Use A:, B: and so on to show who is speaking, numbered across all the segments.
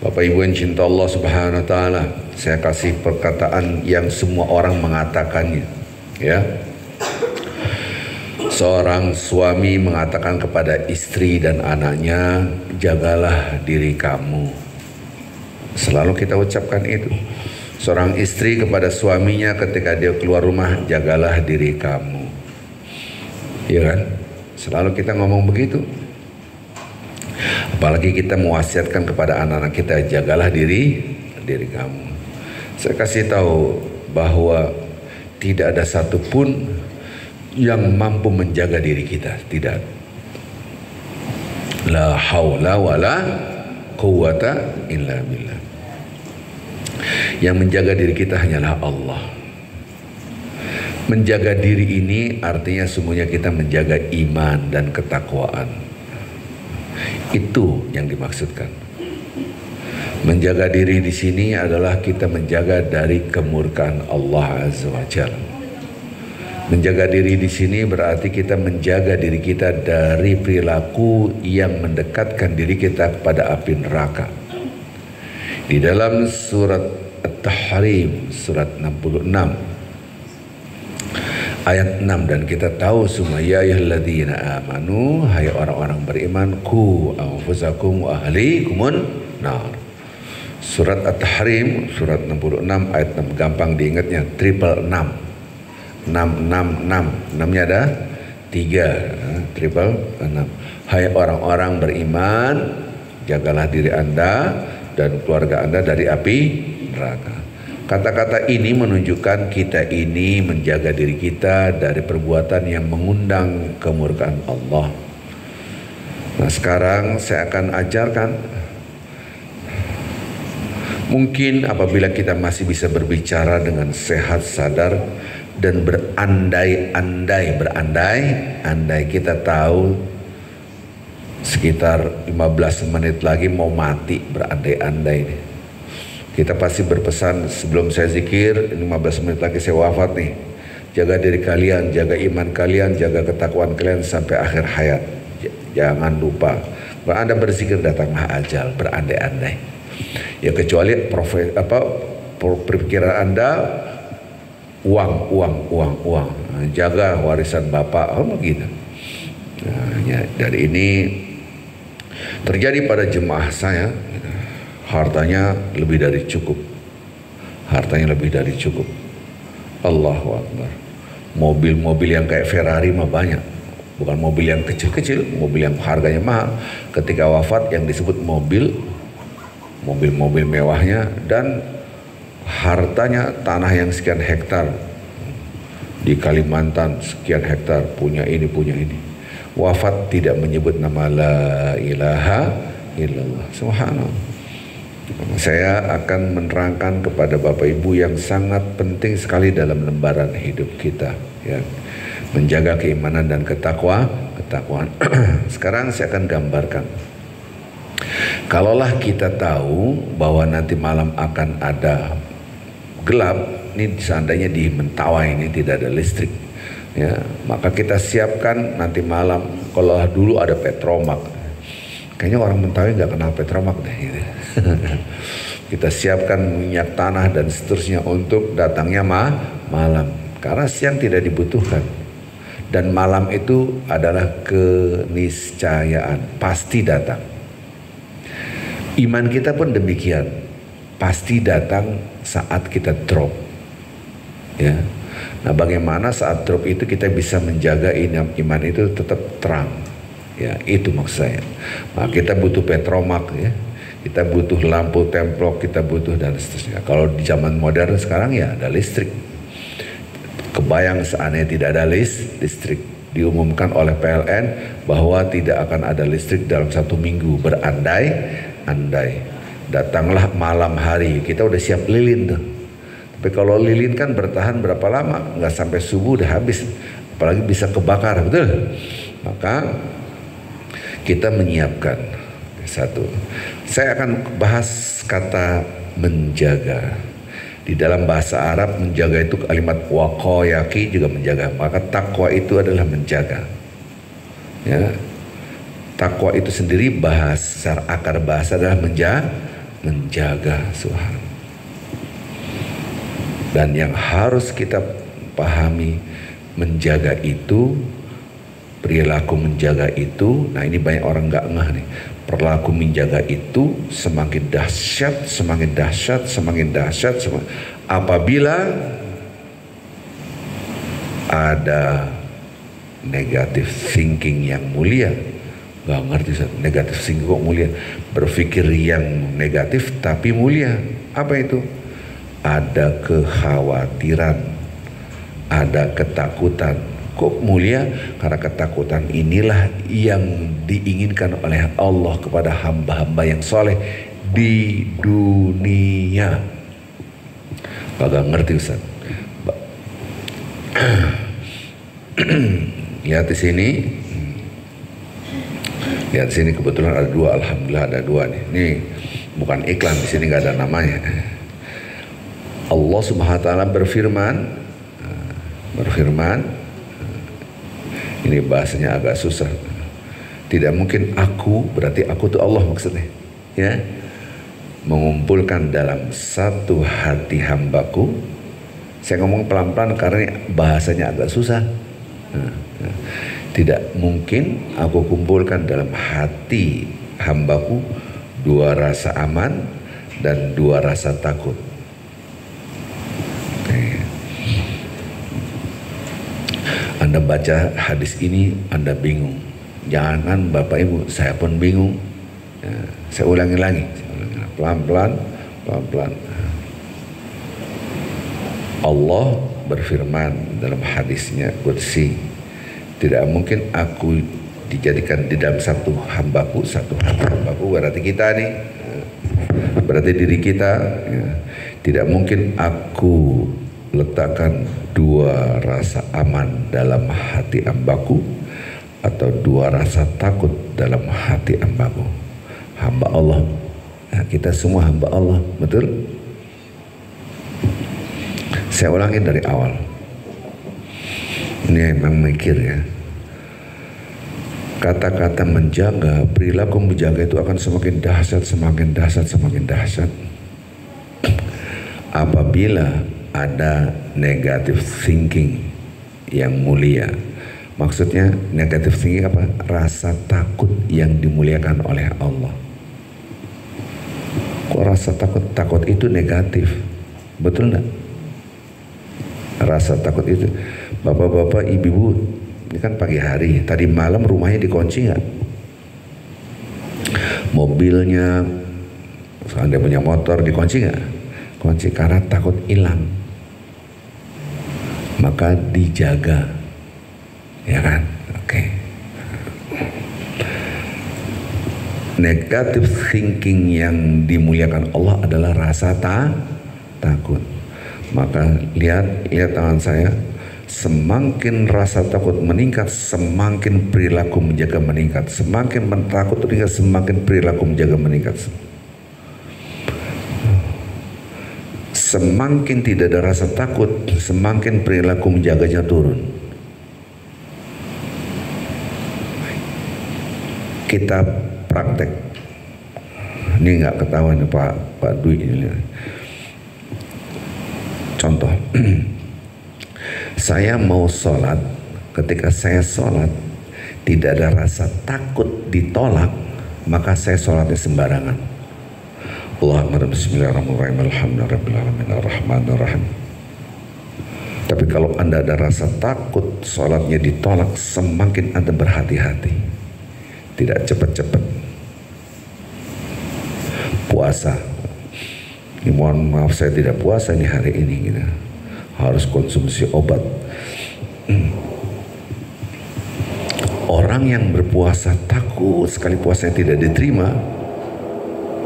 A: Bapak Ibu yang cinta Allah Subhanahu wa taala, saya kasih perkataan yang semua orang mengatakannya, ya. Seorang suami mengatakan kepada istri dan anaknya, jagalah diri kamu. Selalu kita ucapkan itu. Seorang istri kepada suaminya ketika dia keluar rumah, jagalah diri kamu. Iya kan? Selalu kita ngomong begitu. Apalagi kita mewasiatkan kepada anak-anak kita, jagalah diri kamu. Saya kasih tahu bahwa tidak ada satupun yang mampu menjaga diri kita, tidak. La haula wala quwata illa billah. Yang menjaga diri kita hanyalah Allah. Menjaga diri ini artinya semuanya kita menjaga iman dan ketakwaan. Itu yang dimaksudkan. Menjaga diri di sini adalah kita menjaga dari kemurkaan Allah Azza wa Jalla. Menjaga diri di sini berarti kita menjaga diri kita dari perilaku yang mendekatkan diri kita kepada api neraka. Di dalam surat At-Tahrim, surat 66 ayat 6, dan kita tahu semua, ya ayyuhalladzina amanu, hai orang-orang beriman, qu anfusakum wa ahliikumun nar. Surat At-Tahrim surat 66 ayat 6, gampang diingatnya, 666. 666, 6-nya ada 3, 666. Hai orang-orang beriman, jagalah diri Anda dan keluarga Anda dari api neraka. Kata-kata ini menunjukkan kita ini menjaga diri kita dari perbuatan yang mengundang kemurkaan Allah. Nah, sekarang saya akan ajarkan. Mungkin apabila kita masih bisa berbicara dengan sehat, sadar, dan berandai-andai, kita tahu sekitar 15 menit lagi mau mati, berandai-andai nih. Kita pasti berpesan sebelum saya zikir, 15 menit lagi saya wafat nih. Jaga diri kalian, jaga iman kalian, jaga ketakwaan kalian sampai akhir hayat. Jangan lupa, kalau Anda berzikir datanglah ajal, berandai-andai. Ya kecuali perpikiran Anda uang. Jaga warisan Bapak, begitu. Nah, ya, dari ini terjadi pada jemaah saya. Hartanya lebih dari cukup. Allahu Akbar. Mobil-mobil yang kayak Ferrari mah banyak. Bukan mobil yang kecil-kecil, mobil yang harganya mahal. Ketika wafat yang disebut mobil-mobil mewahnya, dan hartanya tanah yang sekian hektar. Di Kalimantan sekian hektar, punya ini. Wafat tidak menyebut nama la ilaha illallah. Subhanallah. Saya akan menerangkan kepada Bapak Ibu yang sangat penting sekali dalam lembaran hidup kita, ya. Menjaga keimanan dan ketakwaan. Sekarang saya akan gambarkan. Kalaulah kita tahu bahwa nanti malam akan ada gelap, ini seandainya di Mentawai ini tidak ada listrik, ya, maka kita siapkan nanti malam. Kalau dulu ada Petromak, kayaknya orang Mentawai nggak kenal Petromak deh, gitu. Kita siapkan minyak tanah dan seterusnya untuk datangnya malam, karena siang tidak dibutuhkan, dan malam itu adalah keniscayaan, pasti datang. Iman kita pun demikian, pasti datang saat kita drop, ya. Nah, bagaimana saat drop itu kita bisa menjaga iman itu tetap terang, ya, itu maksud saya. Nah, kita butuh Petromak, ya. Kita butuh lampu templok, kita butuh dan seterusnya. Kalau di zaman modern sekarang ya ada listrik. Kebayang seandainya tidak ada listrik, diumumkan oleh PLN bahwa tidak akan ada listrik dalam 1 minggu, berandai-andai. Datanglah malam hari, kita udah siap lilin tuh. Tapi kalau lilin kan bertahan berapa lama? Nggak sampai subuh udah habis, apalagi bisa kebakar, betul? Maka kita menyiapkan. Satu, saya akan bahas kata menjaga. Di dalam bahasa Arab menjaga itu kalimat waqayaki juga menjaga. Maka takwa itu adalah menjaga. Ya, takwa itu sendiri secara akar bahasa adalah menjaga Subhan. Dan yang harus kita pahami, menjaga itu, perilaku menjaga itu, nah ini banyak orang nggak ngeh nih. Perilaku menjaga itu semakin dahsyat, semakin dahsyat, semakin dahsyat. Apabila ada negative thinking yang mulia, nggak ngerti negative thinking kok mulia, berpikir yang negatif tapi mulia. Apa itu? Ada kekhawatiran, ada ketakutan. Kok mulia? Karena ketakutan inilah yang diinginkan oleh Allah kepada hamba-hamba yang soleh di dunia. Gak ngerti Ustaz. Lihat di sini. Lihat di sini kebetulan ada dua, alhamdulillah ada dua nih. Ini bukan iklan, di sini nggak ada namanya. Allah Subhanahu wa taala berfirman, ini bahasanya agak susah. Tidak mungkin aku, berarti aku itu Allah maksudnya, ya, mengumpulkan dalam satu hati hambaku. Saya ngomong pelan-pelan karena bahasanya agak susah. Tidak mungkin aku kumpulkan dalam hati hambaku dua rasa aman dan dua rasa takut. Anda baca hadis ini, Anda bingung. Jangan Bapak Ibu, saya pun bingung. Ya, saya ulangi lagi, pelan-pelan. Allah berfirman dalam hadisnya qudsi, tidak mungkin aku dijadikan di dalam satu hambaku, satu hati hambaku, berarti kita nih, berarti diri kita, ya. Tidak mungkin aku letakkan dua rasa aman dalam hati hambaku atau dua rasa takut dalam hati hambaku. Hamba Allah, ya, kita semua hamba Allah, betul? Saya ulangi dari awal. Ini memang mikir ya. Kata-kata menjaga, perilaku menjaga itu akan semakin dahsyat, semakin dahsyat, semakin dahsyat. Apabila ada negative thinking yang mulia. Maksudnya negative thinking apa? Rasa takut yang dimuliakan oleh Allah. Kok rasa takut itu negatif? Betul enggak? Rasa takut itu, bapak-bapak, ibu-ibu, ini kan pagi hari, tadi malam rumahnya dikunci nggak? Mobilnya, Anda punya motor dikunci nggak? Kunci karena takut hilang, maka dijaga, ya kan? Oke. Negative thinking yang dimuliakan Allah adalah rasa takut. Maka lihat tangan saya, semakin rasa takut meningkat, semakin perilaku menjaga meningkat. Semakin takut meningkat, semakin perilaku menjaga meningkat. Semakin tidak ada rasa takut, semakin perilaku menjaganya turun. Kita praktek. Ini nggak ketahuan Pak Dwi ini. Contoh, saya mau sholat, ketika saya sholat tidak ada rasa takut ditolak, maka saya sholatnya sembarangan. Allahumma bismillahirrahmanirrahim, alhamdulillahirrahmanirrahim. Tapi kalau Anda ada rasa takut sholatnya ditolak, semakin Anda berhati-hati, tidak cepat-cepat. Puasa, ini mohon maaf saya tidak puasa nih hari ini, gitu. Harus konsumsi obat. Orang yang berpuasa takut sekali puasanya tidak diterima,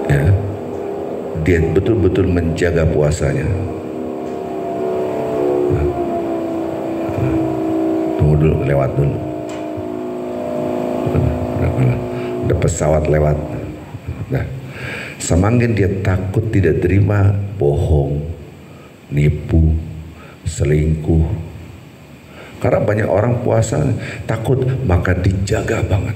A: ya, dia betul-betul menjaga puasanya. Tunggu dulu, lewat dulu. Ada pesawat lewat. Nah, semakin dia takut tidak terima, bohong, nipu, selingkuh. Karena banyak orang puasa takut, maka dijaga banget.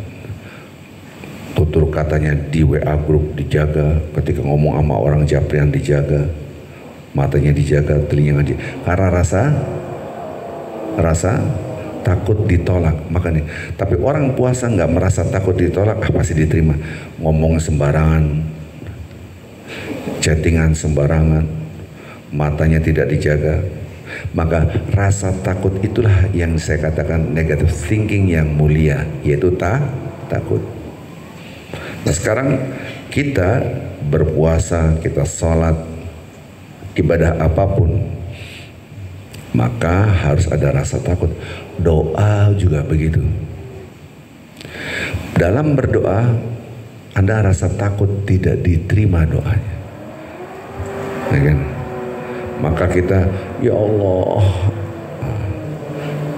A: Tutup tutur katanya di WA grup dijaga, ketika ngomong sama orang japrian dijaga, matanya dijaga, telinganya dijaga, karena rasa takut ditolak. Makanya, tapi orang puasa nggak merasa takut ditolak, pasti diterima. Ngomong sembarangan, chattingan sembarangan, matanya tidak dijaga, maka rasa takut itulah yang saya katakan negative thinking yang mulia, yaitu takut. Nah sekarang kita berpuasa, kita sholat, ibadah apapun, maka harus ada rasa takut. Doa juga begitu. Dalam berdoa ada rasa takut tidak diterima doanya, ya kan? Maka kita, ya Allah,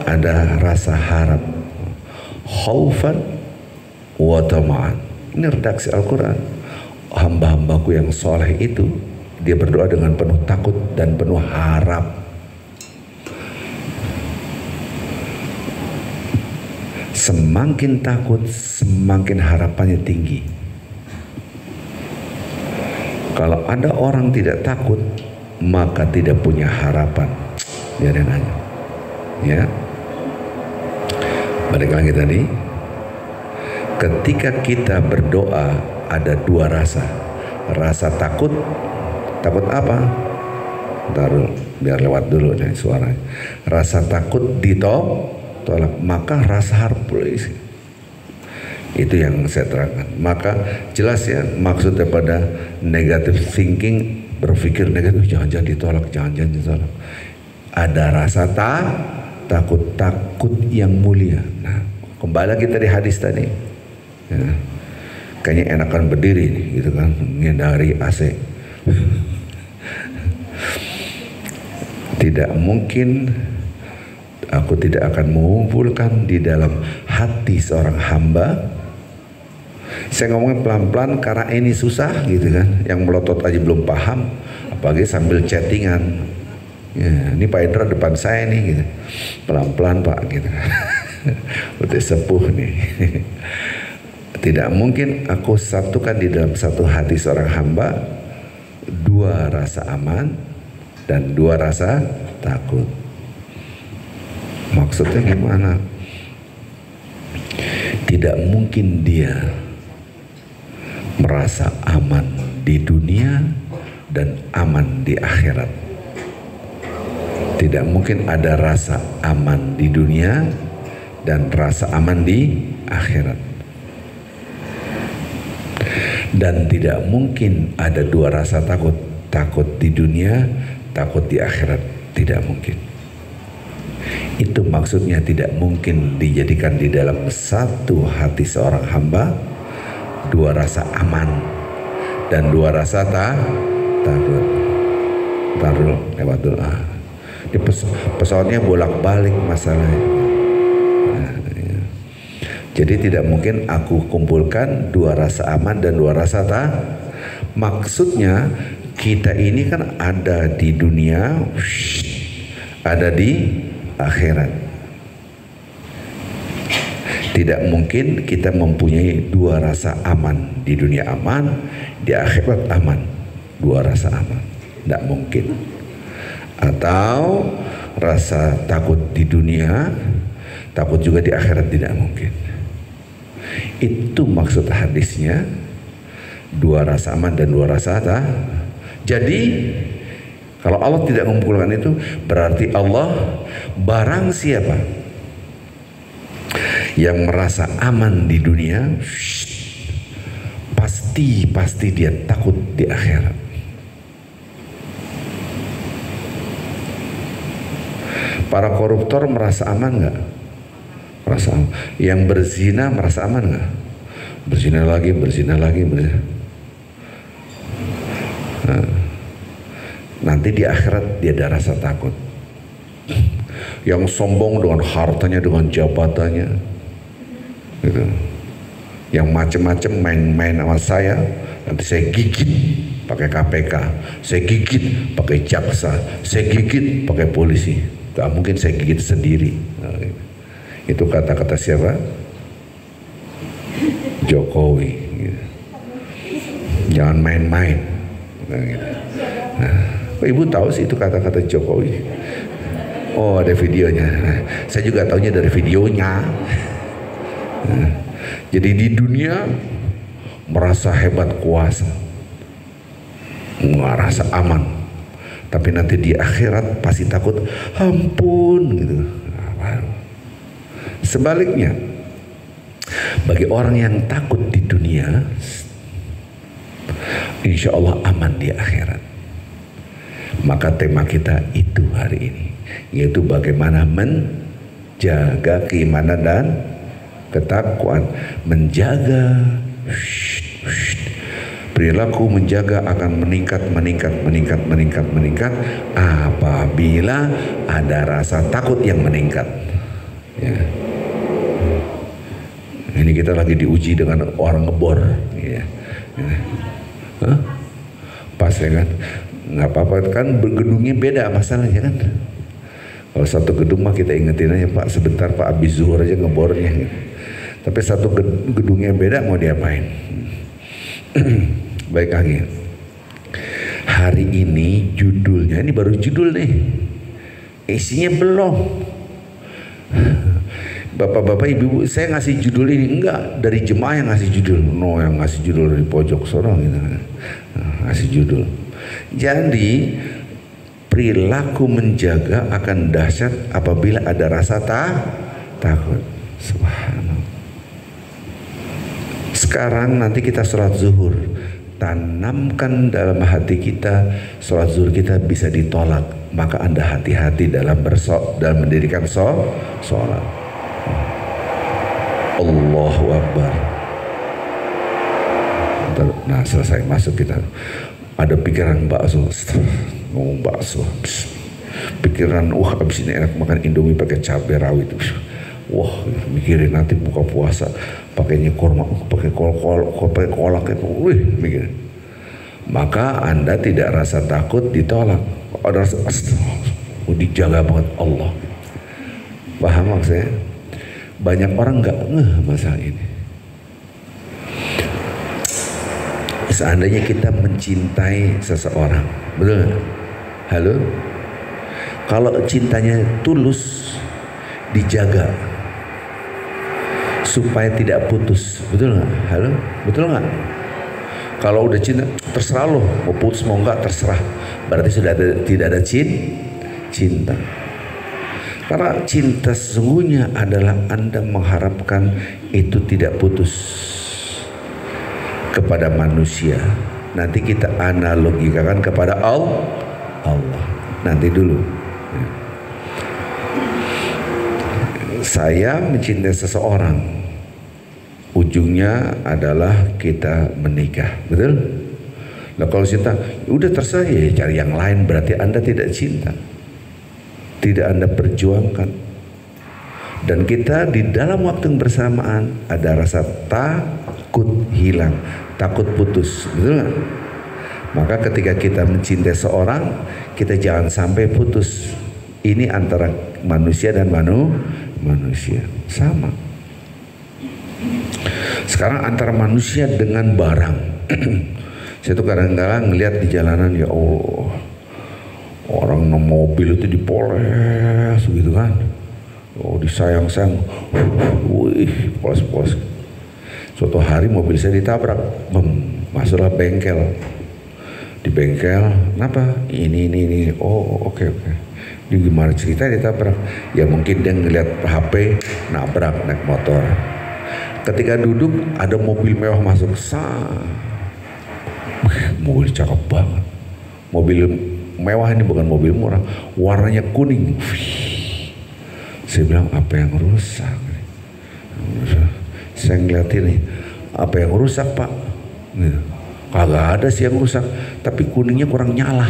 A: ada rasa harap, khaufan wa tama'an. Ini redaksi Al-Quran. Hamba-hambaku yang soleh itu, dia berdoa dengan penuh takut dan penuh harap. Semakin takut, semakin harapannya tinggi. Kalau ada orang tidak takut, maka tidak punya harapan. Biarin aja, ya. Balik lagi tadi, ketika kita berdoa ada dua rasa. Rasa takut, takut apa? Ntar biar lewat dulu nih suaranya. Rasa takut ditolak, maka rasa harap polisi. Itu yang saya terangkan. Maka jelas ya maksudnya pada negative thinking, berpikir negatif, jangan-jangan ditolak, jangan-jangan ditolak. Ada rasa takut yang mulia. Nah, kembali lagi tadi hadis tadi. Ya, kayaknya enakan berdiri nih, gitu kan, menghindari AC. Tidak mungkin aku tidak akan mengumpulkan di dalam hati seorang hamba. Saya ngomongin pelan-pelan karena ini susah gitu kan, yang melotot aja belum paham, apalagi sambil chattingan. Ya, ini Pak Indra depan saya nih gitu. Pelan-pelan Pak gitu. Udah sepuh nih. Tidak mungkin aku satukan di dalam satu hati seorang hamba dua rasa aman dan dua rasa takut. Maksudnya gimana? Tidak mungkin dia merasa aman di dunia dan aman di akhirat. Tidak mungkin ada rasa aman di dunia dan rasa aman di akhirat. Dan tidak mungkin ada dua rasa takut, takut di dunia, takut di akhirat. Tidak mungkin. Itu maksudnya tidak mungkin dijadikan di dalam satu hati seorang hamba dua rasa aman dan dua rasa takut. Ntar dulu, lewat dulu. Di pesawatnya bolak-balik masalahnya. Nah, ya. Jadi tidak mungkin aku kumpulkan dua rasa aman dan dua rasa Maksudnya kita ini kan ada di dunia, ada di akhirat. Tidak mungkin kita mempunyai dua rasa aman, di dunia aman, di akhirat aman. Dua rasa aman, tidak mungkin. Atau rasa takut di dunia, takut juga di akhirat, tidak mungkin. Itu maksud hadisnya, dua rasa aman dan dua rasa Jadi kalau Allah tidak mengumpulkan itu, berarti Allah, barang siapa yang merasa aman di dunia, pasti dia takut di akhirat. Para koruptor merasa aman nggak? Merasa aman. Yang berzina merasa aman nggak? Berzina lagi. Nah, nanti di akhirat dia ada rasa takut. Yang sombong dengan hartanya, dengan jabatannya, gitu. Yang macem-macem main-main sama saya, nanti saya gigit pakai KPK, saya gigit pakai jaksa, saya gigit pakai polisi. Gak mungkin saya gigit sendiri. Nah, itu kata-kata siapa? Jokowi. Gitu. Jangan main-main. Nah, gitu. Nah, Ibu tahu sih itu kata-kata Jokowi. Oh, ada videonya. Nah, saya juga taunya dari videonya. Nah, jadi di dunia merasa hebat kuasa, merasa aman, tapi nanti di akhirat pasti takut, ampun gitu. Sebaliknya, bagi orang yang takut di dunia, insya Allah aman di akhirat. Maka tema kita itu hari ini, yaitu bagaimana menjaga keimanan dan ketakwaan. Menjaga perilaku, menjaga akan meningkat apabila ada rasa takut yang meningkat. Ya. Ini kita lagi diuji dengan orang ngebor, ya. Hah? Pas ya kan, nggak apa-apa kan, gedungnya beda masalahnya kan. Kalau satu gedung mah kita ingetin aja, Pak sebentar Pak, habis zuhur aja ngebornya. Tapi satu gedungnya beda, mau diapain? Baik lagi. Hari ini judulnya, ini baru judul nih, isinya belum. Bapak-bapak, ibu-ibu, saya ngasih judul ini enggak dari jemaah yang ngasih judul, no, yang ngasih judul dari pojok sorong gitu, ngasih judul. Jadi perilaku menjaga akan dahsyat apabila ada rasa takut. Subhanallah. Sekarang nanti kita sholat zuhur, tanamkan dalam hati kita, sholat zuhur kita bisa ditolak, maka Anda hati-hati dalam mendirikan sholat. Allahu Akbar. Nah, selesai masuk kita ada pikiran bakso, ngomong bakso, pikiran abis ini enak makan Indomie pakai cabai rawit, wah mikirin nanti buka puasa pakainya kurma, pakai kolak, mikirin. Maka Anda tidak rasa takut ditolak, ada rasa dijaga banget Allah. Paham maksudnya? Banyak orang nggak ngeh masalah ini. Seandainya kita mencintai seseorang, betul nggak? Halo? Kalau cintanya tulus, dijaga supaya tidak putus, betul nggak? Halo? Betul nggak? Kalau udah cinta, terserah lo, mau putus mau nggak terserah. Berarti sudah tidak ada cinta. Karena cinta sesungguhnya adalah Anda mengharapkan itu tidak putus kepada manusia. Nanti kita analogikan kepada Allah. Nanti dulu. Saya mencintai seseorang, ujungnya adalah kita menikah, betul? Nah kalau cinta, udah terserah ya cari yang lain, berarti Anda tidak cinta. Tidak Anda perjuangkan. Dan kita di dalam waktu yang bersamaan ada rasa takut hilang, takut putus, betul nggak? Maka ketika kita mencintai seorang, kita jangan sampai putus. Ini antara manusia dan manusia sama. Sekarang antara manusia dengan barang. Saya tuh kadang-kadang ngelihat di jalanan, ya Allah, orang mobil itu dipoles gitu kan, oh disayang-sayang, wih poles. Suatu hari mobil saya ditabrak, masuklah bengkel. Di bengkel, kenapa? Ini. Oh oke. Ini gimana cerita ditabrak? Ya mungkin dia ngeliat HP, nabrak naik motor. Ketika duduk ada mobil mewah masuk, mobil cakep banget, mobil mewah ini bukan mobil murah, warnanya kuning. Saya bilang apa yang rusak? Saya ngeliatin nih, apa yang rusak Pak? Gitu. Kagak ada sih yang rusak, tapi kuningnya kurang nyala.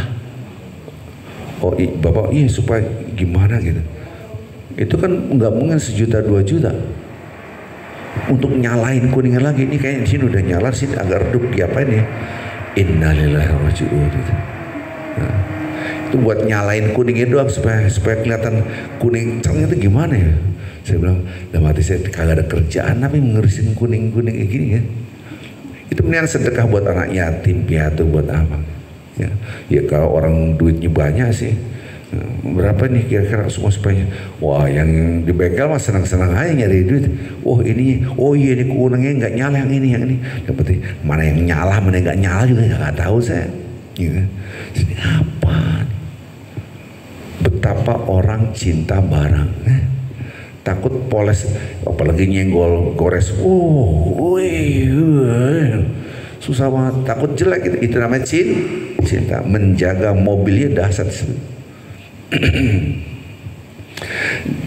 A: Oh Bapak, iya supaya gimana gitu? Itu kan nggak mungkin 1 juta 2 juta untuk nyalain kuningnya lagi. Ini kayaknya di sini udah nyala, sini agak redup, diapain ya? Innalillahi wa inna ilaihi raji'un. Nah, itu buat nyalain kuningnya doang supaya kelihatan kuning ternyata gimana ya? Saya bilang, dalam hati saya kagak ada kerjaan tapi ngurusin kuning kayak gini kan. Itu mendingan sedekah buat anak yatim piatu buat apa? Ya, ya kalau orang duitnya banyak sih, berapa nih kira-kira semua sebanyak? Wah, yang di bengkel mah senang-senang aja nyari duit. Oh ini, oh iya ini kuningnya nggak nyala, yang ini. Seperti mana yang nyala, mana yang nggak nyala juga nggak tahu saya. Gitu. Jadi apa? Betapa orang cinta barang. Takut poles, apalagi nyenggol, gores. Susah banget. Takut jelek itu namanya cinta. Menjaga mobilnya dahsyat.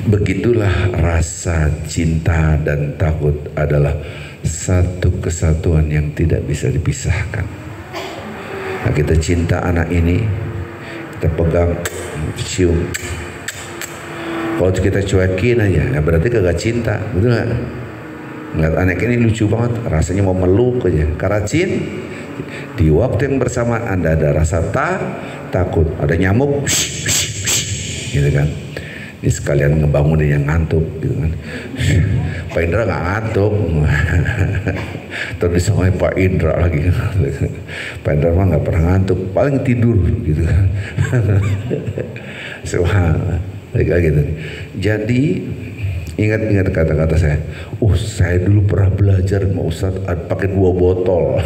A: Begitulah rasa cinta dan takut adalah satu kesatuan yang tidak bisa dipisahkan. Nah, kita cinta anak ini, kita pegang, cium. Kalau kita cuekin aja, ya berarti kagak cinta, betul nggak? Ngeliat anak ini lucu banget, rasanya mau meluk aja. Karena di waktu yang bersamaan Anda ada rasa takut, ada nyamuk, gitu kan? Ini sekalian ngebangunin yang ngantuk, gitu kan? Pak Indra nggak ngantuk, terus disamain Pak Indra lagi. Pak Indra mah nggak pernah ngantuk, paling tidur, gitu kan? Subhanallah. Gitu. Jadi ingat kata-kata saya. Saya dulu pernah belajar sama Ustaz pakai 2 botol.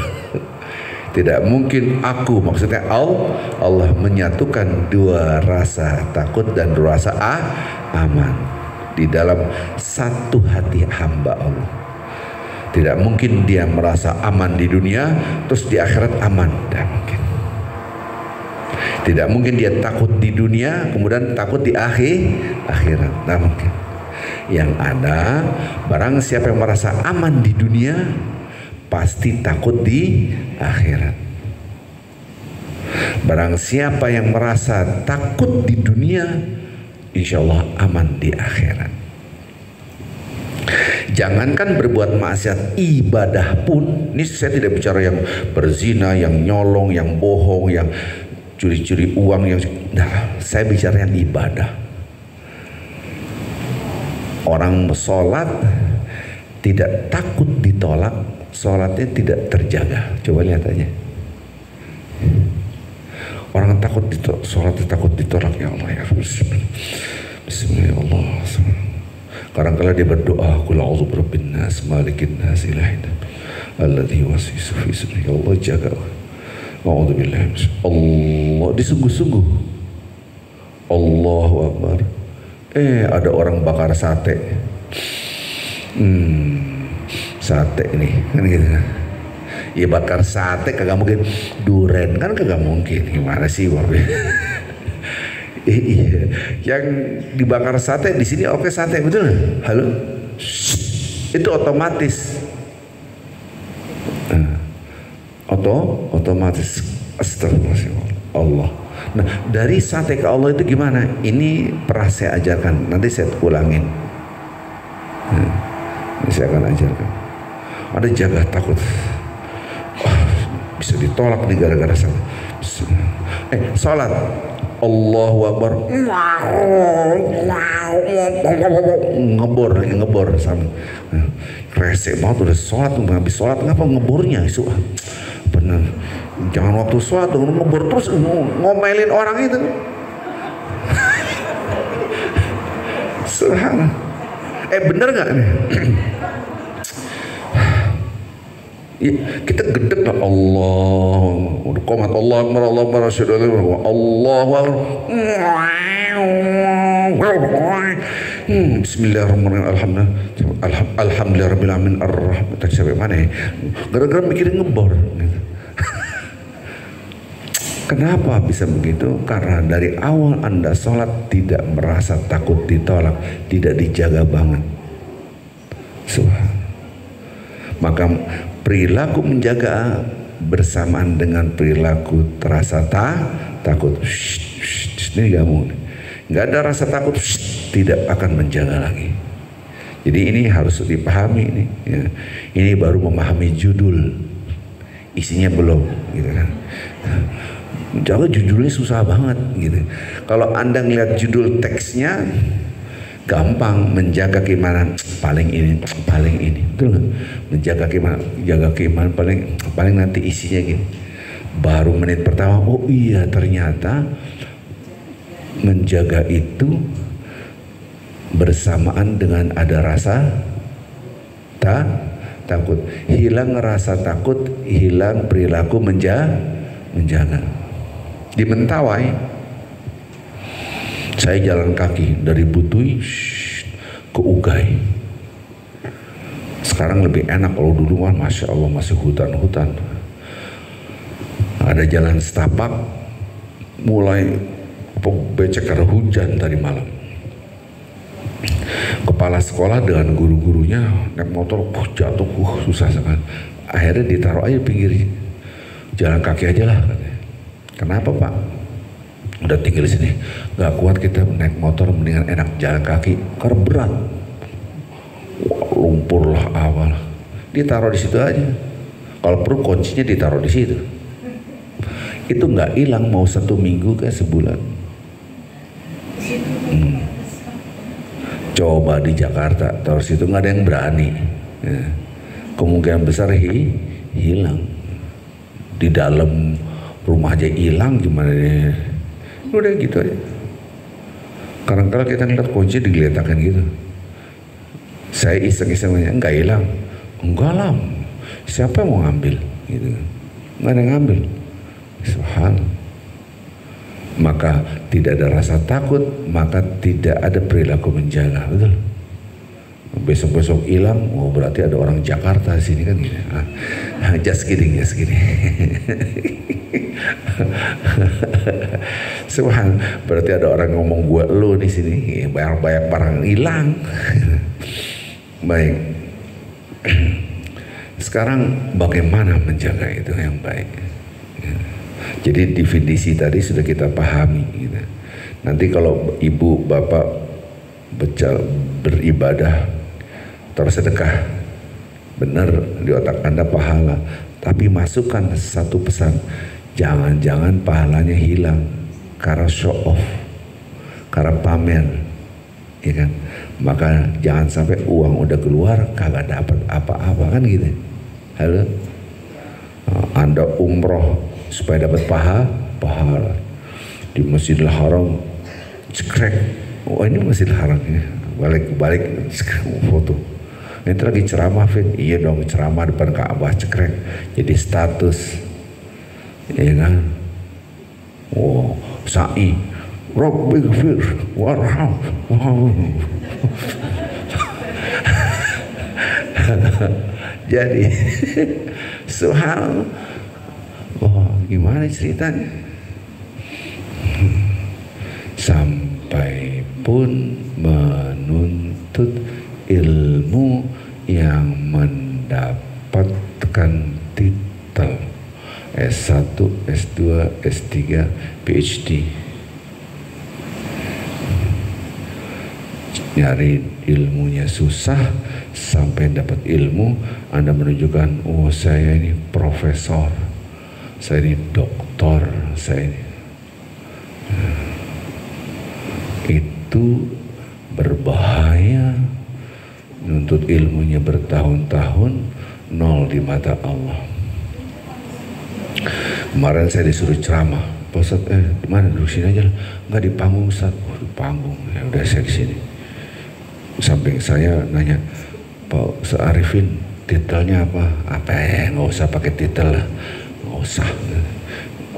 A: Tidak mungkin maksudnya Allah menyatukan 2 rasa takut dan 2 rasa aman di dalam satu hati hamba Allah. Tidak mungkin dia merasa aman di dunia terus di akhirat aman, tidak mungkin. Tidak mungkin dia takut di dunia kemudian takut di akhirat, tidak mungkin. Yang ada, barang siapa yang merasa aman di dunia pasti takut di akhirat. Barang siapa yang merasa takut di dunia, insya Allah aman di akhirat. Jangankan berbuat maksiat, ibadah pun, ini saya tidak bicara yang berzina, yang nyolong, yang bohong, yang curi-curi uang, saya bicara yang ibadah. Orang sholat tidak takut ditolak, sholatnya tidak terjaga. Coba lihat aja. Orang takut sholatnya takut ditolak, ya Allah ya Bismillah. Kadang-kala dia berdoa, qul a'udzu birabbin nas, malikin nas, ilahin alladzi yuwaswisu fi suduri. Ya Allah jaga. A'udzubillah. Allah disungguh-sungguh. Allahu Akbar. Ada orang bakar sate. Sate ini kan gitu kan. Ya bakar sate kagak mungkin duren kan, kagak mungkin. Gimana sih Bapak? Iya. Yang dibakar sate di sini oke sate, betul nggak? Halo. Itu otomatis. Otomatis. Astagfirullah. Allah. Nah, dari sate ke Allah itu gimana? Ini pernah saya ajarkan, nanti saya ulangin. Ini saya akan ajarkan. Ada jaga takut. Bisa ditolak nih gara-gara salah. Salat. Allahu Akbar. Ngebor sama. Rese banget udah sholat, habis sholat ngapa ngebornya? Bener. Jangan waktu sholat ngebor terus ngomelin orang itu. Subhanallah. Bener nggak nih? Ya, kita gedek lah Allah. Udah komat Allah Akbar, Allah Akbar, Bismillahirrahmanirrahim. Alhamdulillahirabbil alamin arrahman. Tadi sampai mana ya? Gara-gara mikirin ngebor. Kenapa bisa begitu? Karena dari awal Anda sholat tidak merasa takut ditolak, tidak dijaga banget. Maka perilaku menjaga bersamaan dengan perilaku terasa takut. Ini nggak ada rasa takut, tidak akan menjaga lagi. Jadi ini harus dipahami ini. Ya. Ini baru memahami judul, isinya belum, gitu kan? Jaga judulnya susah banget, gitu. Kalau Anda ngelihat judul teksnya, Gampang menjaga keimanan, paling ini, betul nggak? Menjaga keimanan, jaga keimanan paling nanti isinya gini. Baru menit pertama, oh iya ternyata menjaga itu bersamaan dengan ada rasa takut. Hilang rasa takut, hilang perilaku menjaga. Di Mentawai saya jalan kaki dari Butui ke Ugai. Sekarang lebih enak, kalau dulu kan Masya Allah masih hutan-hutan. Ada jalan setapak, mulai becek karena hujan tadi malam. Kepala sekolah dengan guru-gurunya naik motor, jatuh, susah sekali. Akhirnya ditaruh aja pinggir jalan kaki aja lah. Kenapa Pak? Udah tinggal di sini, nggak kuat kita naik motor, mendingan enak jalan kaki karena berat. Wah, lumpur lah awal. Ditaruh di situ aja. Kalau perlu kuncinya ditaruh di situ. Itu nggak hilang mau 1 minggu kayak sebulan. Coba di Jakarta, terus itu nggak ada yang berani. Ya. Kemungkinan besar hilang. Di dalam rumah aja hilang, gimana deh? Udah gitu aja. Kadang-kadang kita ngeliat kunci digeletakkan gitu. Saya iseng-iseng nanya, enggak hilang? Enggak lah. Siapa yang mau ngambil? Gitu. Nggak ada yang ngambil. Subhanallah. Maka tidak ada rasa takut, maka tidak ada perilaku menjaga, betul. Besok-besok hilang, oh berarti ada orang Jakarta sini kan gitu. Just kidding. Subhan, berarti ada orang ngomong gua lu di sini, banyak barang hilang. Baik. Sekarang bagaimana menjaga itu yang baik? Jadi definisi tadi sudah kita pahami gitu. Nanti kalau ibu bapak beribadah tersedekah, benar di otak Anda pahala, tapi masukkan satu pesan, jangan-jangan pahalanya hilang karena show off, karena pamer, ya kan? Maka jangan sampai uang udah keluar kagak dapat apa-apa kan gitu. Halo, Anda umroh supaya dapat pahala di Masjidil Haram, cekrek, oh ini Masjidil Haram ya, balik foto. Ini lagi ceramah, Fit. Iya dong, ceramah depan Ka'bah, cekrek, jadi status, ya kan? Wow, sa'i, Rabbi ghfir warham. Jadi, subhanallah. Wah, gimana ceritanya? Sampai pun menuntut ilmu yang mendapatkan titel S1, S2, S3, PhD. Nyari ilmunya susah, sampai dapat ilmu Anda menunjukkan, oh saya ini profesor, saya ini doktor, saya ini. Itu berbahaya. Nuntut ilmunya bertahun-tahun, nol di mata Allah. Kemarin saya disuruh ceramah, Pak Ustadz, di mana, duduk sini aja? Enggak, di panggung Ustadz. Oh, di panggung. Ya udah, saya di sini. Samping saya nanya, Pak Ustadz Arifin, titelnya apa? Apa ya? Nggak usah pakai titel lah. Nggak usah.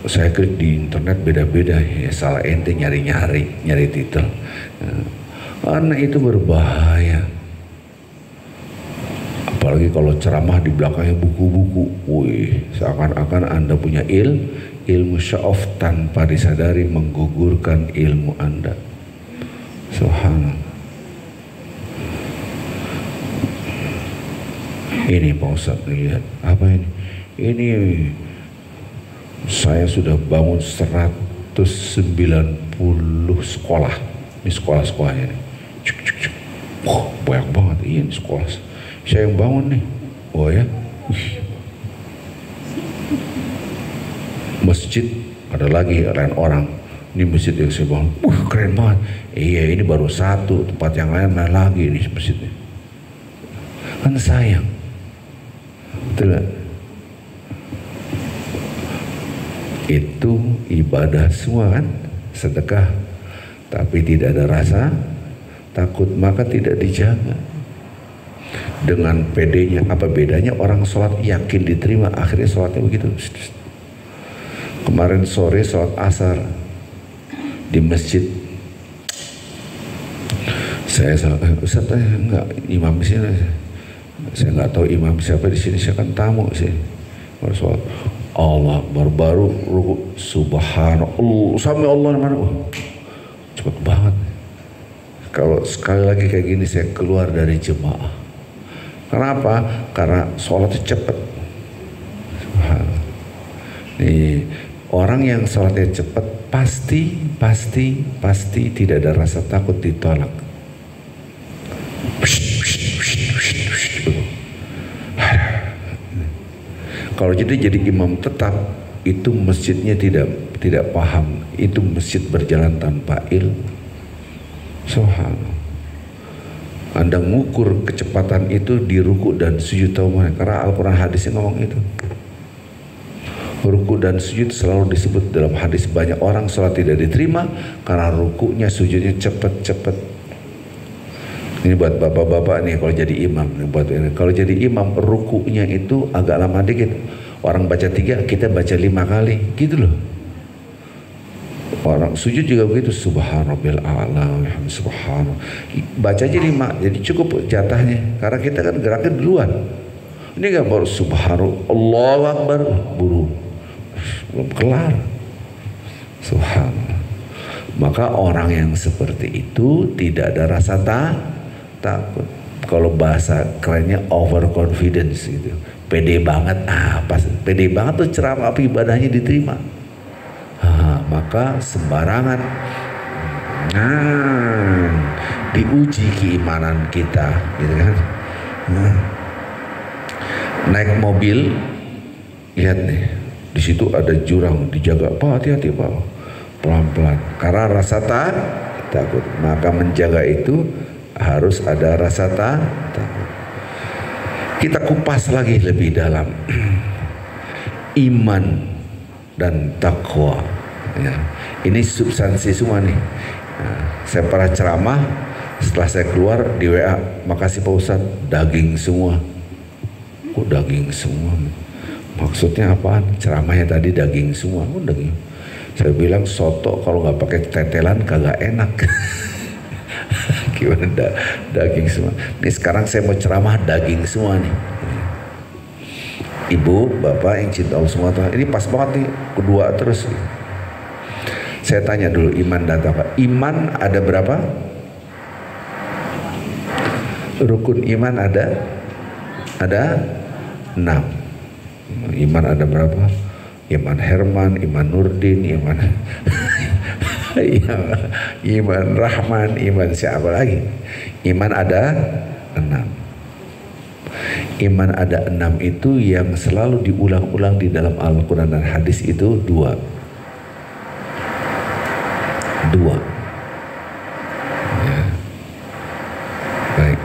A: Saya klik di internet beda-beda, ya salah ente nyari titel. Karena itu berbahaya. Apalagi kalau ceramah di belakangnya buku-buku, wih, seakan-akan Anda punya ilmu sya'of tanpa disadari menggugurkan ilmu Anda. Subhanallah. Ini Pak Ustadz, lihat apa ini? Ini saya sudah bangun 190 sekolah. Ini sekolah-sekolahnya nih. Wah, banyak banget. Iya, ini sekolah. Saya yang bangun nih. Oh ya. Masjid ada lagi lain orang. Ini masjid yang saya bangun, keren banget. Iya, ini baru satu, tempat yang lain mana lagi di masjidnya. Kan sayang. Betul gak? Itu ibadah semua kan, sedekah, tapi tidak ada rasa takut, maka tidak dijaga. Dengan pedenya, apa bedanya orang sholat yakin diterima, akhirnya sholatnya begitu. Kemarin sore sholat asar di masjid, saya Ustaz, enggak imam di sini, saya nggak tahu imam siapa di sini, saya kan tamu sih. Baru sholat, Allah baru ruku, subhanallah, sampai Allah mana, cepet banget. Kalau sekali lagi kayak gini saya keluar dari jemaah. Kenapa? Karena sholatnya cepet. Nih, orang yang sholatnya cepet pasti tidak ada rasa takut ditolak. Kalau jadi imam tetap, itu masjidnya tidak paham, itu masjid berjalan tanpa ilmu. Subhanallah. Anda mengukur kecepatan itu di ruku dan sujud, karena Al-Quran hadisnya ngomong itu. Ruku dan sujud selalu disebut dalam hadis. Banyak orang sholat tidak diterima karena rukunya, sujudnya cepet. Ini buat bapak-bapak nih, kalau jadi imam, kalau jadi imam rukunya itu agak lama dikit. Orang baca 3, kita baca 5 kali, gitu loh. Orang sujud juga begitu, subhanallah a'la, subhanallah. Baca aja 5, jadi cukup jatahnya. Karena kita kan geraknya duluan. Ini kan baru subhanallah, Allahu akbar, buru, belum kelar. Subhanallah. Maka orang yang seperti itu tidak ada rasa takut. Kalau bahasa kerennya overconfidence gitu, pede banget. Pas pede banget tuh ceramah apa ibadahnya diterima. Maka sembarangan. Diuji keimanan kita, gitu kan. Naik mobil, lihat nih, di situ ada jurang, dijaga, Pak, hati-hati Pak, pelan-pelan. Karena rasa takut, maka menjaga itu harus ada rasa takut. Kita kupas lagi lebih dalam. Iman dan takwa, ya. Ini substansi semua nih. Saya pernah ceramah, setelah saya keluar di WA, makasih Pak Ustadz, daging semua. Kok daging semua? Maksudnya apaan? Ceramahnya tadi daging semua. Daging. Saya bilang soto kalau nggak pakai tetelan kagak enak. Gimana daging semua? Nih sekarang saya mau ceramah daging semua nih. Ibu, bapak yang cinta Allah semua, ini pas banget nih, kedua terus. Saya tanya dulu, iman dan takwa. Iman ada berapa? Rukun iman ada 6. Iman ada berapa? Iman Herman, Iman Nurdin, Iman Iman Rahman, Iman siapa lagi? Iman ada 6. Iman ada 6 itu yang selalu diulang-ulang di dalam Al-Quran dan hadis itu 2. Ya. Baik.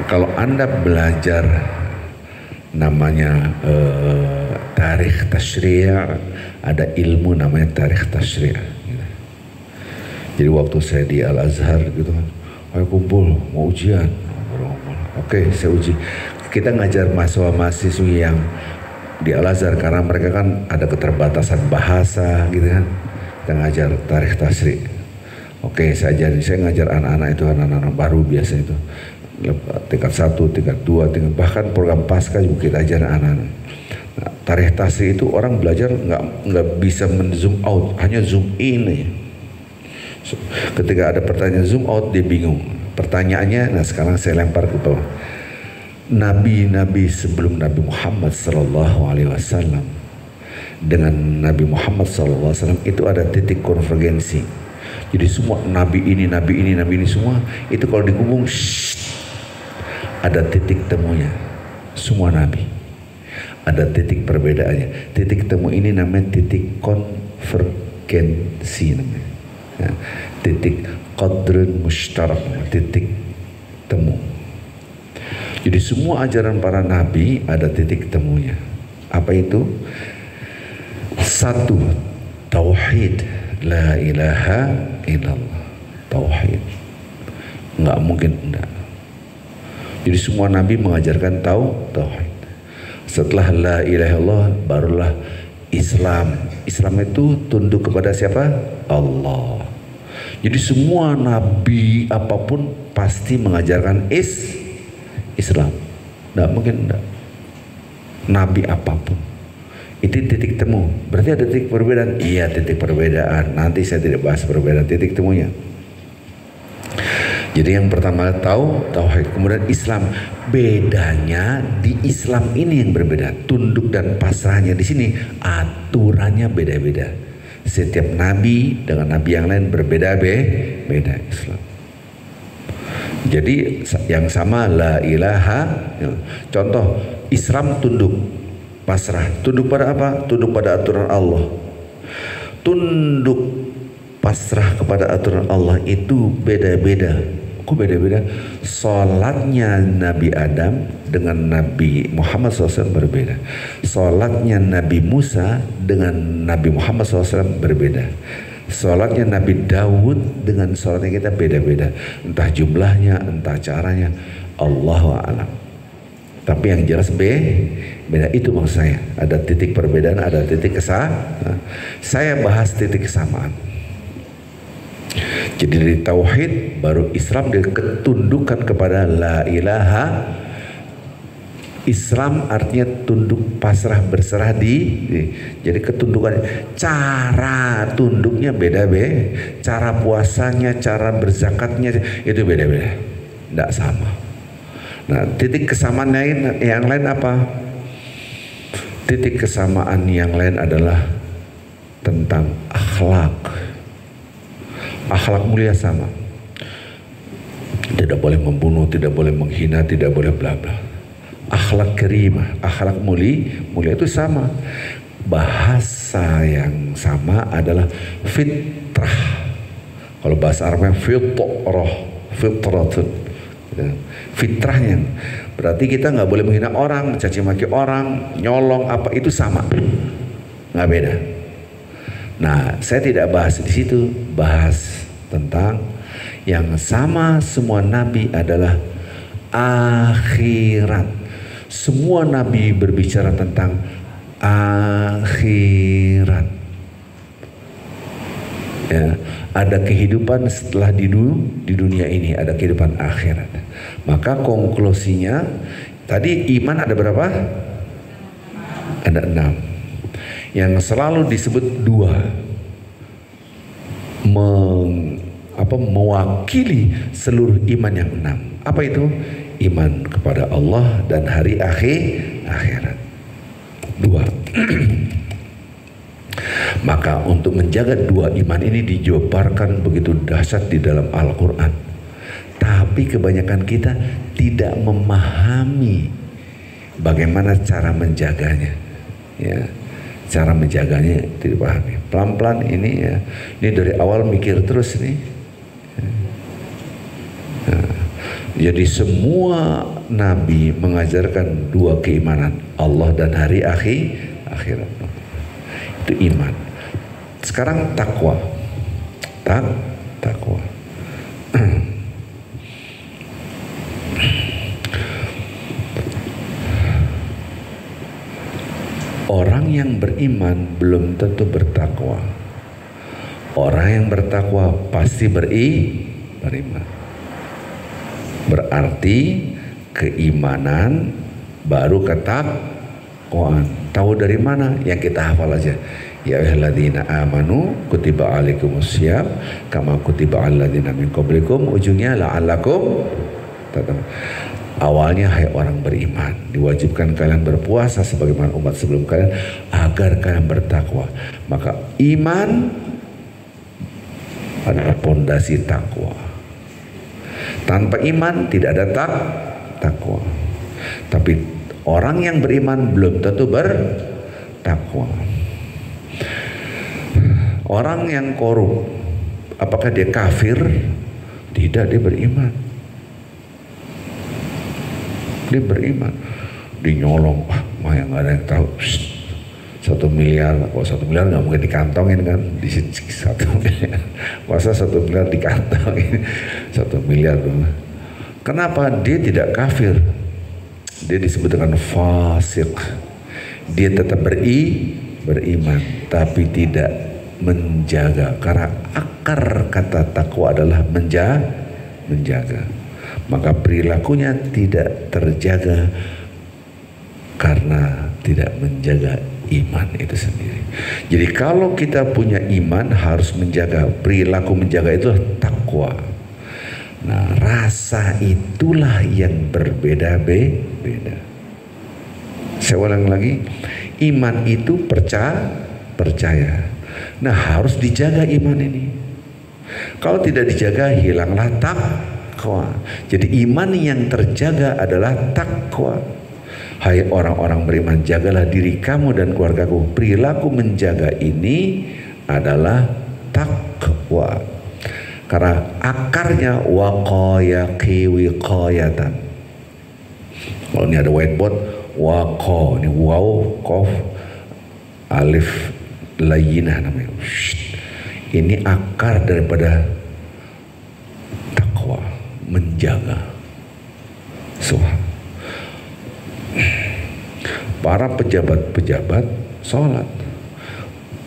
A: Kalau Anda belajar namanya tarikh tasyri', ada ilmu namanya tarikh tasyri'. Jadi waktu saya di Al-Azhar gitu kan, ayo kumpul mau ujian. Oke, saya uji. Kita ngajar mahasiswa-mahasiswi yang di Al-Azhar karena mereka kan ada keterbatasan bahasa gitu kan. Kita ngajar tarikh tasyri'. Oke, saya ngajar anak-anak itu, anak-anak baru biasa itu. Tingkat 1, tingkat 2, bahkan program pasca juga kita ajar anak-anak. Nah, tarikh tasyri' itu orang belajar nggak bisa men-zoom out, hanya zoom in aja. Ketika ada pertanyaan zoom out dia bingung. Pertanyaannya, nah sekarang saya lempar ke bawah. Nabi-nabi sebelum Nabi Muhammad SAW dengan Nabi Muhammad SAW itu ada titik konvergensi. Jadi semua nabi ini semua itu kalau dikumpul ada titik temunya. Semua nabi ada titik perbedaannya. Titik temu ini namanya titik frekuensi namanya. Ya, titik qadrun mushtarak, titik temu. Jadi semua ajaran para nabi ada titik temunya. Apa itu? Satu, tauhid, la ilaha illallah, tauhid. Nggak mungkin enggak. Jadi semua nabi mengajarkan tauhid. Setelah la ilaha illallah barulah Islam. Islam itu tunduk kepada siapa? Allah. Jadi semua nabi apapun pasti mengajarkan Islam. Nggak mungkin enggak. Nabi apapun. Itu titik temu. Berarti ada titik perbedaan? Iya, titik perbedaan. Nanti saya tidak bahas perbedaan titik temunya. Jadi yang pertama tauhid, kemudian Islam. Bedanya di Islam ini yang berbeda. Tunduk dan pasrahnya di sini aturannya beda-beda. Setiap nabi dengan nabi yang lain berbeda-beda Islam. Jadi yang sama la ilaha. Contoh Islam tunduk, pasrah. Tunduk pada apa? Tunduk pada aturan Allah. Tunduk pasrah kepada aturan Allah itu beda-beda. Kok beda-beda? Salatnya Nabi Adam dengan Nabi Muhammad SAW berbeda. Salatnya Nabi Musa dengan Nabi Muhammad SAW berbeda. Salatnya Nabi Daud dengan salatnya kita beda-beda. Entah jumlahnya, entah caranya, Allahu a'lam. Tapi yang jelas beda, itu maksud saya. Ada titik perbedaan, ada titik kesamaan. Saya bahas titik kesamaan. Jadi dari tauhid baru Islam, dia ketundukan kepada la ilaha. Islam artinya tunduk, pasrah, berserah jadi ketundukan. Cara tunduknya beda-beda, cara puasanya, cara berzakatnya itu beda-beda, tidak sama. Nah, titik kesamaan yang lain apa? Titik kesamaan yang lain adalah tentang akhlak. Akhlak mulia sama. Tidak boleh membunuh, tidak boleh menghina, tidak boleh bla bla. Akhlak karimah, akhlak mulia itu sama. Bahasa yang sama adalah fitrah. Kalau bahasa Arabnya fitratun. Fitrahnya. Berarti kita nggak boleh menghina orang, caci maki orang, nyolong apa, itu sama. Nggak beda. Nah, saya tidak bahas di situ, bahas tentang yang sama semua nabi adalah akhirat. Semua nabi berbicara tentang akhirat. Ya, ada kehidupan setelah di dunia ini, ada kehidupan akhirat. Maka konklusinya tadi iman ada berapa? Ada 6. Yang selalu disebut 2 mewakili seluruh iman yang 6. Apa itu? Iman kepada Allah dan hari akhirat. 2. Maka untuk menjaga 2 iman ini dijabarkan begitu dahsyat di dalam Al-Quran. Tapi kebanyakan kita tidak memahami bagaimana cara menjaganya. Ya, cara menjaganya tidak pahami. Pelan-pelan ini ya. Ini dari awal mikir terus nih. Nah, jadi semua nabi mengajarkan 2 keimanan, Allah dan hari akhirat. Itu iman. Sekarang takwa. Takwa. Orang yang beriman belum tentu bertakwa. Orang yang bertakwa pasti beriman. Berarti keimanan baru ketakwaan. Tahu dari mana? Yang kita hafal aja. Ya ayyuhalladzina amanu kutiba alaikumusiyam kama kutiba alal ladzina min qablikum, ujungnya la'allakum tattaqun. Awalnya hai orang beriman, diwajibkan kalian berpuasa sebagaimana umat sebelum kalian agar kalian bertakwa. Maka iman adalah pondasi takwa. Tanpa iman tidak ada takwa. Tapi orang yang beriman belum tentu bertakwa. Orang yang korup, apakah dia kafir? Tidak, dia beriman. Dia beriman. Dia nyolong, wah yang gak ada yang tahu. 1 miliar, kalau 1 miliar nggak mungkin dikantongin kan, di 1 miliar, masa 1 miliar dikantongin, 1 miliar. Kenapa? Dia tidak kafir, dia disebut dengan fasik. Dia tetap beriman, tapi tidak menjaga, karena akar kata takwa adalah menjaga. Maka perilakunya tidak terjaga karena tidak menjaga iman itu sendiri. Jadi kalau kita punya iman harus menjaga, perilaku menjaga itu takwa. Nah, rasa itulah yang berbeda-beda. Saya ulang lagi, iman itu percaya. Nah, harus dijaga iman ini. Kalau tidak dijaga, hilanglah takwa. Jadi iman yang terjaga adalah takwa. Hai orang-orang beriman, jagalah diri kamu dan keluargaku. Perilaku menjaga ini adalah takwa. Karena akarnya waqayaqi wiqayatan. Kalau ini ada whiteboard, waqa, ini waw, qaf, alif, layyinah namanya. Ini akar daripada takwa, menjaga. Para pejabat-pejabat sholat,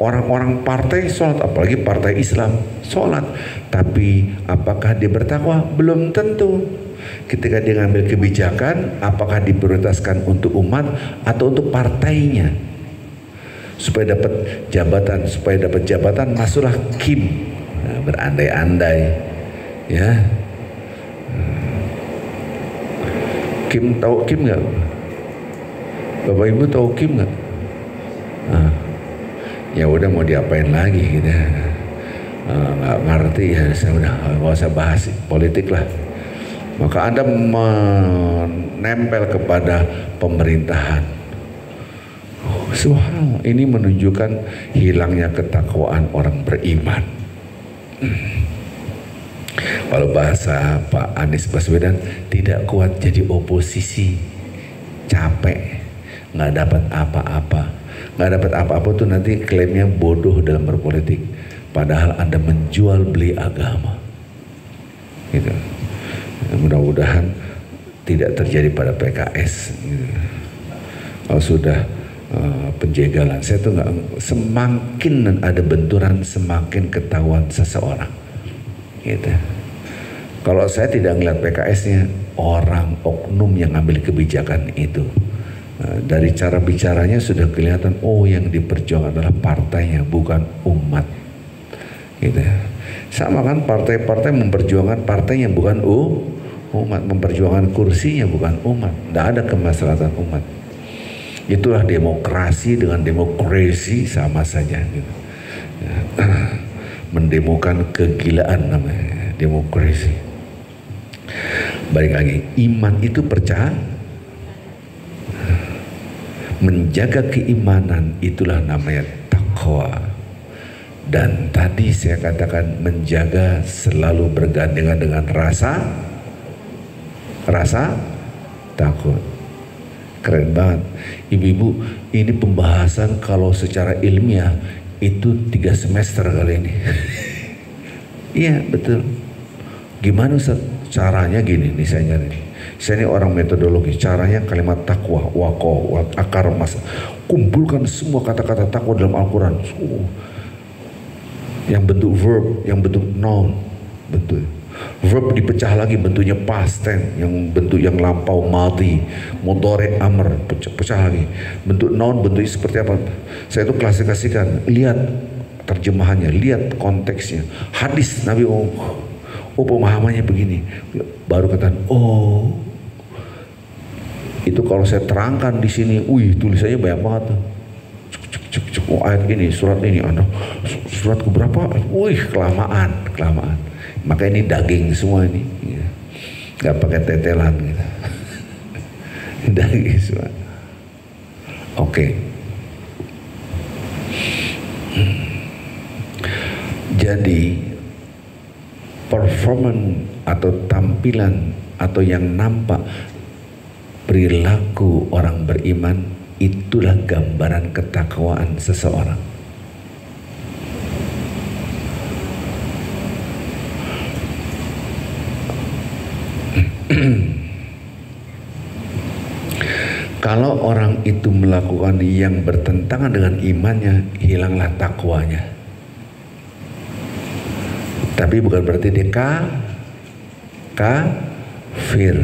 A: orang-orang partai sholat, apalagi partai Islam sholat, tapi apakah dia bertakwa? Belum tentu. Ketika dia ngambil kebijakan, apakah diprioritaskan untuk umat atau untuk partainya? Supaya dapat jabatan, masuklah Kim, nah, berandai-andai, ya. Kim, tahu Kim nggak? Bapak Ibu tahu Kim nggak? Nah, ya udah mau diapain lagi gitu, nggak ngerti ya, saya udah nggak usah bahas politik lah. Maka Anda menempel kepada pemerintahan. Subhanallah, ini menunjukkan hilangnya ketakwaan orang beriman. Kalau bahasa Pak Anies Baswedan, tidak kuat jadi oposisi, capek, nggak dapat apa-apa tuh nanti klaimnya bodoh dalam berpolitik, padahal Anda menjual beli agama gitu. Mudah-mudahan tidak terjadi pada PKS gitu. Kalau sudah penjagalan, saya tuh nggak, semakin ada benturan semakin ketahuan seseorang gitu. Kalau saya tidak ngeliat PKS-nya, orang oknum yang ngambil kebijakan itu. Dari cara bicaranya sudah kelihatan, oh yang diperjuangkan adalah partainya, bukan umat. Gitu. Sama kan partai-partai memperjuangkan partainya, bukan umat, memperjuangkan kursinya, bukan umat. Tidak ada kemaslahatan umat. Itulah demokrasi dengan demokrasi sama saja. Gitu. Mendemokan kegilaan namanya demokrasi. Balik lagi, iman itu percaya. Menjaga keimanan itulah namanya takwa. Dan tadi saya katakan menjaga selalu bergandengan dengan rasa takut. Keren banget. Ibu-ibu, ini pembahasan kalau secara ilmiah itu 3 semester kali ini. Iya betul. Gimana Ustaz? Caranya gini nih, saya ini orang metodologi. Caranya kalimat takwa, waqo, akar mas, kumpulkan semua kata-kata takwa dalam Al-Quran. Yang bentuk verb, yang bentuk noun, betul. Verb dipecah lagi bentuknya past tense, yang bentuk yang lampau madhi, mudhari, amr, pecah lagi. Bentuk noun bentuknya seperti apa? Saya itu klasifikasikan, lihat terjemahannya, lihat konteksnya. Hadis Nabi, oh pemahamannya begini, baru kata oh itu kalau saya terangkan di sini, tulisannya banyak banget tuh. Oh, ayat ini, surat ini, surat keberapa? Kelamaan. Maka ini daging semua ini, nggak pakai tetelan gitu. Daging semua. Oke. Jadi performan atau tampilan atau yang nampak perilaku orang beriman itulah gambaran ketakwaan seseorang. Kalau orang itu melakukan yang bertentangan dengan imannya, hilanglah takwanya. Tapi bukan berarti dia kafir.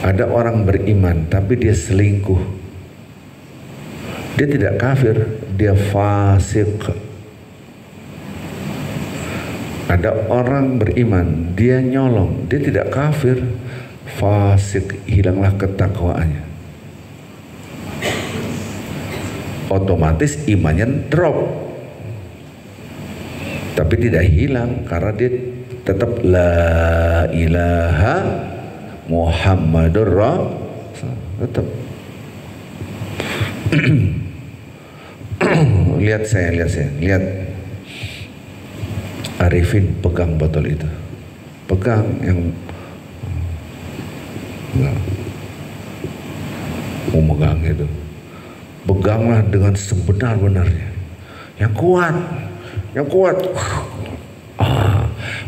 A: Ada orang beriman tapi dia selingkuh. Dia tidak kafir, dia fasik. Ada orang beriman, dia nyolong, dia tidak kafir, fasik, hilanglah ketakwaannya. Otomatis imannya drop, tapi tidak hilang karena dia tetap la ilaha Muhammadur Rasul, tetap. lihat Arifin pegang botol itu, pegang yang mau megang itu, peganglah dengan sebenar-benarnya, yang kuat.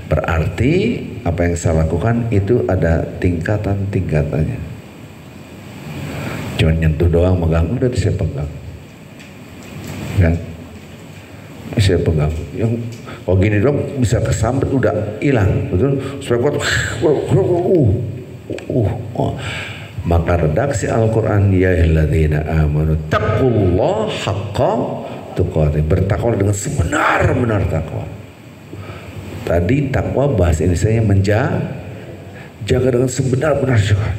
A: Berarti apa yang saya lakukan itu ada tingkatan-tingkatannya. Cuma nyentuh doang, megang, udah saya pegang, kan? Saya pegang, yang kalau gini dong bisa kesambet udah hilang, betul? Supaya kuat. Maka redaksi Al-Quran, ya ayyuhalladzina amanu taqullaha haqqa tuqatih, bertakwa dengan sebenar-benar takwa. Tadi takwa bahasa Indonesianya menjaga dengan sebenar-benar jaga.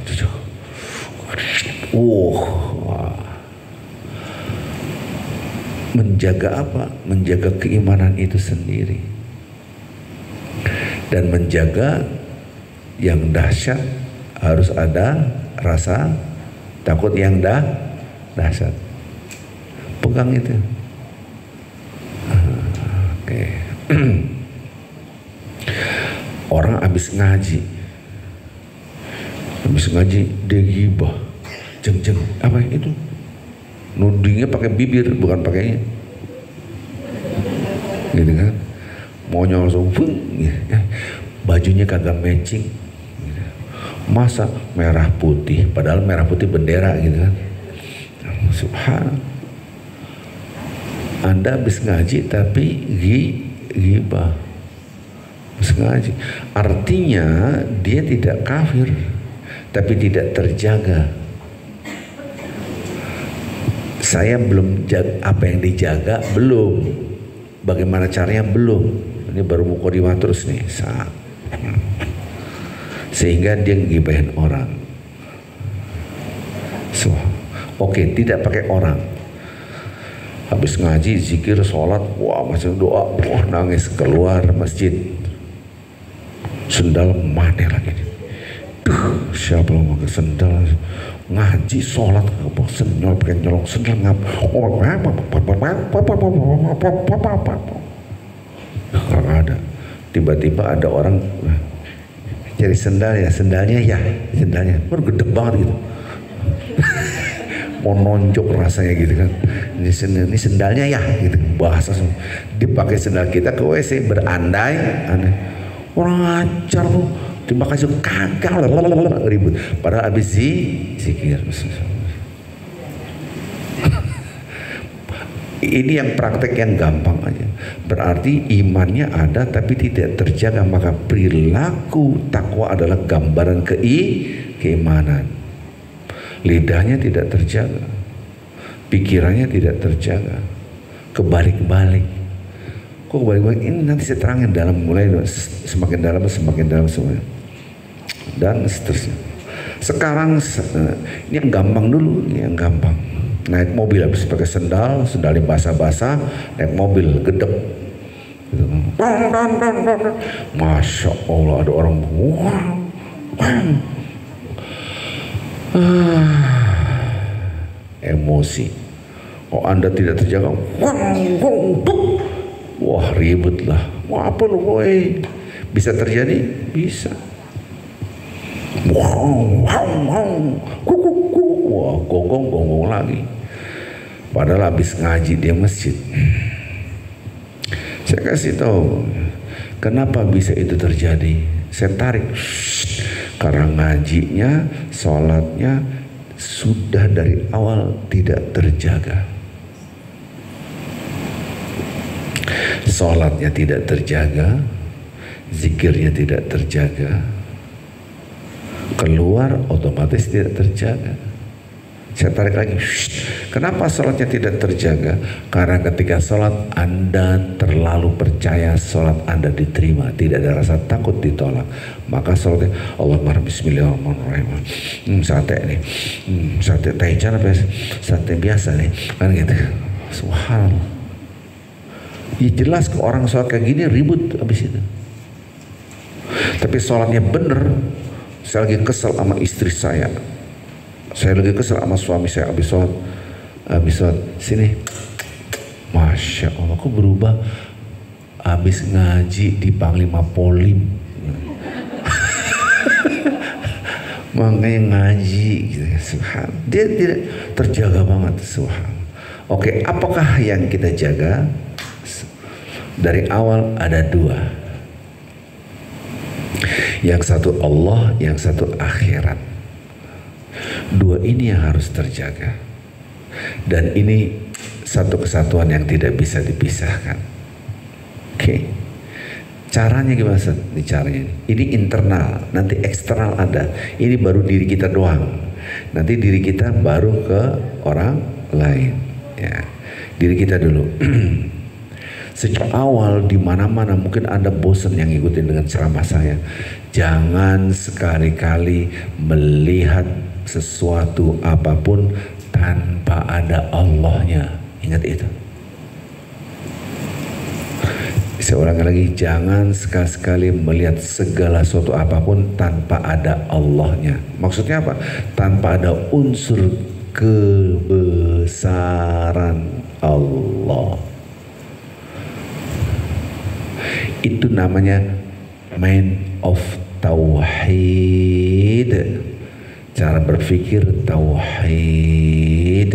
A: Menjaga apa? Menjaga keimanan itu sendiri. Dan menjaga yang dahsyat harus ada rasa takut yang dahsyat. Pegang itu. Oke. Orang habis ngaji dia gibah, jeng apa itu? Nudingnya pakai bibir, bukan pakainya, gitu kan? Mau langsung, bajunya kagak matching, masa merah putih, padahal merah putih bendera, gitu kan? Subhanallah. Anda habis ngaji tapi gibah, habis ngaji, artinya dia tidak kafir, tapi tidak terjaga. Saya belum jaga, apa yang dijaga belum, bagaimana caranya belum. Ini baru mukadimah terus nih, sehingga dia ngibahin orang. Oke, tidak pakai orang. Habis ngaji, zikir, sholat, wah masih doa, wah nangis, keluar masjid, sendal mana lagi? Siapa yang pakai sendal? Ngaji, sholat, senyol, pakai nyolong sendal, nggak ada. Tiba-tiba ada orang cari sendal, ya sendalnya, baru gede banget gitu. Mau nonjok rasanya gitu kan. Ini sendalnya ya gitu, bahasa dipakai sendal kita ke WC berandai aneh. Orang ajar lu, terima kasih, kagak ribut. Padahal habis zikir. Ini yang praktek yang gampang aja. Berarti imannya ada tapi tidak terjaga, maka perilaku takwa adalah gambaran keimanan. Lidahnya tidak terjaga, pikirannya tidak terjaga, kebalik-balik. Kok kebalik-balik? Ini nanti saya terangin dalam, mulai semakin dalam semuanya, dan seterusnya. Sekarang ini yang gampang dulu, yang gampang. Naik mobil habis pakai sendalnya basah-basah, naik mobil gedek. Masya Allah, ada orang emosi. Oh Anda tidak terjaga, wah ribut lah. Wah apa lu boy? Bisa terjadi? Bisa. Wah gonggong lagi. Padahal habis ngaji dia masjid. Saya kasih tahu kenapa bisa itu terjadi. Saya tarik karena ngajinya, sholatnya sudah dari awal tidak terjaga. Sholatnya tidak terjaga, zikirnya tidak terjaga, keluar otomatis tidak terjaga. Saya tarik lagi. Kenapa sholatnya tidak terjaga? Karena ketika sholat Anda terlalu percaya sholat Anda diterima, tidak ada rasa takut ditolak, maka sholatnya Allahumma bismillahirrahmanirrahim. Sate nih, sate taichan apa sate biasa nih, kan gitu. Subhanallah. Ya jelas ke orang sholat kayak gini ribut abis itu. Tapi sholatnya bener. Saya lagi kesel sama istri saya. Saya lagi kesel sama suami saya habis sholat sini, Masya Allah kok berubah habis ngaji di Panglima Polim. Makanya ngaji gitu. Subhan. Dia tidak terjaga banget. Subhan. Oke, apakah yang kita jaga? Dari awal ada dua. Yang satu Allah, yang satu akhirat. Dua ini yang harus terjaga. Dan ini satu kesatuan yang tidak bisa dipisahkan. Oke. Caranya gimana? Ini caranya. Ini internal, nanti eksternal ada. Ini baru diri kita doang. Nanti diri kita baru ke orang lain. Ya. Diri kita dulu. Sejak awal di mana-mana mungkin Anda bosan yang ngikutin dengan ceramah saya. Jangan sekali-kali melihat sesuatu apapun tanpa ada Allahnya. Ingat itu. Saya ulangi lagi, jangan sekali-sekali melihat segala sesuatu apapun tanpa ada Allahnya. Maksudnya apa? Tanpa ada unsur kebesaran Allah. Itu namanya mind of tauhid. Cara berpikir tauhid.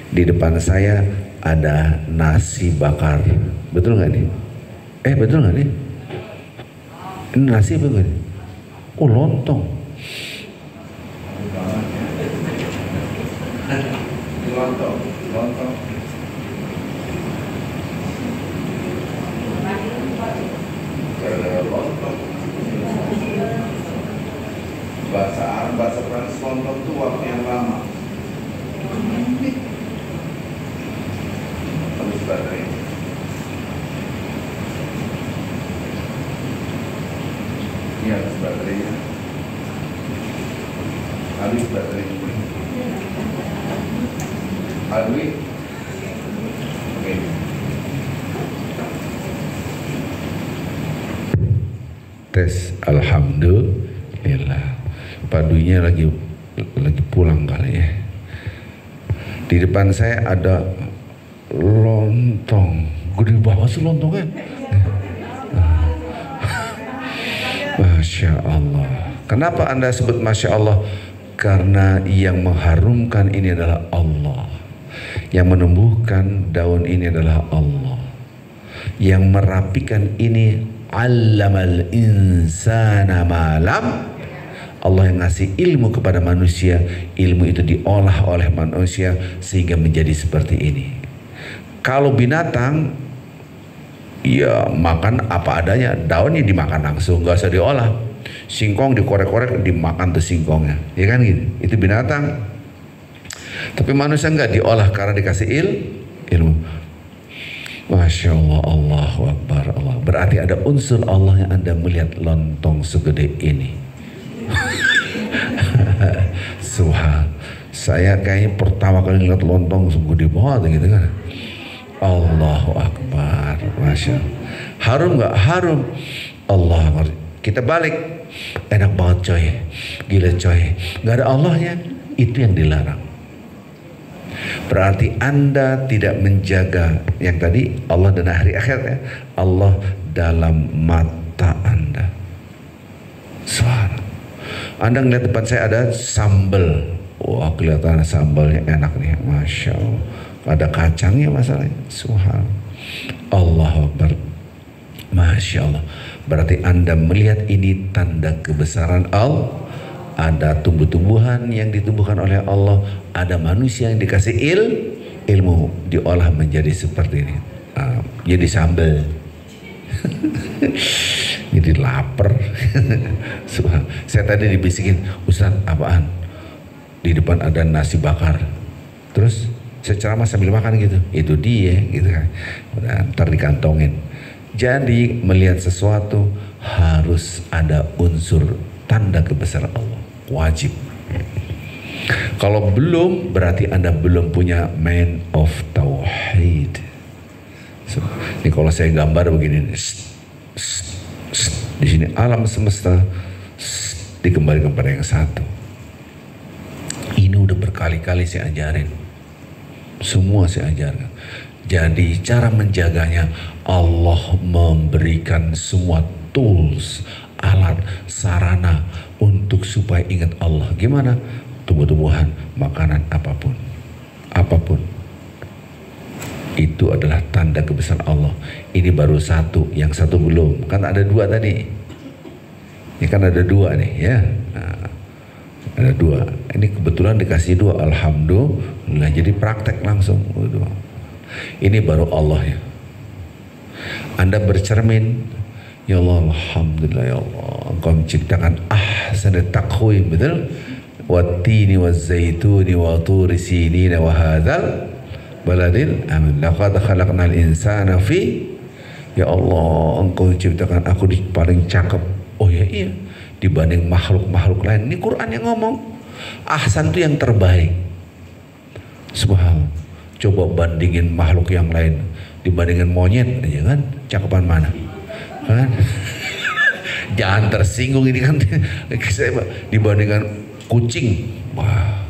A: Di depan saya ada nasi bakar. Betul nggak nih? Betul nggak nih? Ini nasi apa nih? Oh lontong. Lontong. Bahasa Arab, bahasa Prancis lontong itu waktu yang lama. Habis baterai. Ini habis baterainya. Habis baterai. Habis. Oke. Tes, alhamdulillah. Padunya lagi pulang kali ya. Di depan saya ada lontong, gede banget sih lontongnya. Masya Allah. Kenapa Anda sebut Masya Allah? Karena yang mengharumkan ini adalah Allah. Yang menumbuhkan daun ini adalah Allah. Yang merapikan ini allamal insana malam. Allah yang ngasih ilmu kepada manusia, ilmu itu diolah oleh manusia sehingga menjadi seperti ini. Kalau binatang, ya makan apa adanya, daunnya dimakan langsung, nggak usah diolah. Singkong dikorek-korek, dimakan tuh singkongnya, ya kan gitu. Itu binatang. Tapi manusia nggak diolah karena dikasih ilmu. Masya Allah, Allahu Akbar, Allah. Berarti ada unsur Allah yang Anda melihat lontong segede ini. Subhan. Saya kayaknya pertama kali ngeliat lontong segede banget gitu kan. Allahu Akbar. Masya Allah. Harum gak? Harum. Allah. Kita balik. Enak banget coy. Gila coy. Gak ada Allahnya. Itu yang dilarang. Berarti Anda tidak menjaga yang tadi Allah dan hari akhir ya. Allah dalam mata Anda. Subhanallah. Anda ngeliat depan saya ada sambal. Wah, kelihatan sambalnya enak nih, masya Allah. Ada kacangnya masalahnya. Subhanallah. Allahu Akbar. Masya Allah. Berarti Anda melihat ini tanda kebesaran Allah. Ada tumbuh-tumbuhan yang ditumbuhkan oleh Allah, ada manusia yang dikasih ilmu diolah menjadi seperti ini, jadi sambal. Jadi lapar. Saya tadi dibisikin, Ustaz apaan? Di depan ada nasi bakar, terus saya ceramah sambil makan gitu. Itu dia gitu kan. Udah, ntar dikantongin. Jadi melihat sesuatu harus ada unsur tanda kebesaran Allah, wajib. Kalau belum, berarti Anda belum punya man of tauhid. So, ini kalau saya gambar begini, di sini alam semesta dikembalikan pada yang satu. Ini udah berkali-kali saya ajarin, semua saya ajarkan. Jadi cara menjaganya, Allah memberikan semua tools, alat, sarana untuk supaya ingat Allah. Gimana? Tumbuh-tumbuhan, makanan, apapun. Itu adalah tanda kebesaran Allah. Ini baru satu, yang satu belum. Kan ada dua tadi. Ini kan ada dua nih ya. Nah, ada dua. Ini kebetulan dikasih dua. Alhamdulillah. Jadi praktek langsung. Ini baru Allah ya. Anda bercermin, ya Allah, alhamdulillah ya Allah, Engkau menciptakan ahsanat taqwim, betul? Wattini wazzaituni wa turi sinina wa hadzal baladil amin. Laqad khalaqnal insana fi, ya Allah, Engkau menciptakan aku di paling cakep. Oh ya iya, dibanding makhluk-makhluk lain. Ini Quran yang ngomong. Ahsan itu yang terbaik. Subhanallah. Coba bandingin makhluk yang lain, dibandingin monyet aja kan, cakepan mana? Kan? Jangan tersinggung ini kan. Saya dibandingkan kucing, wah,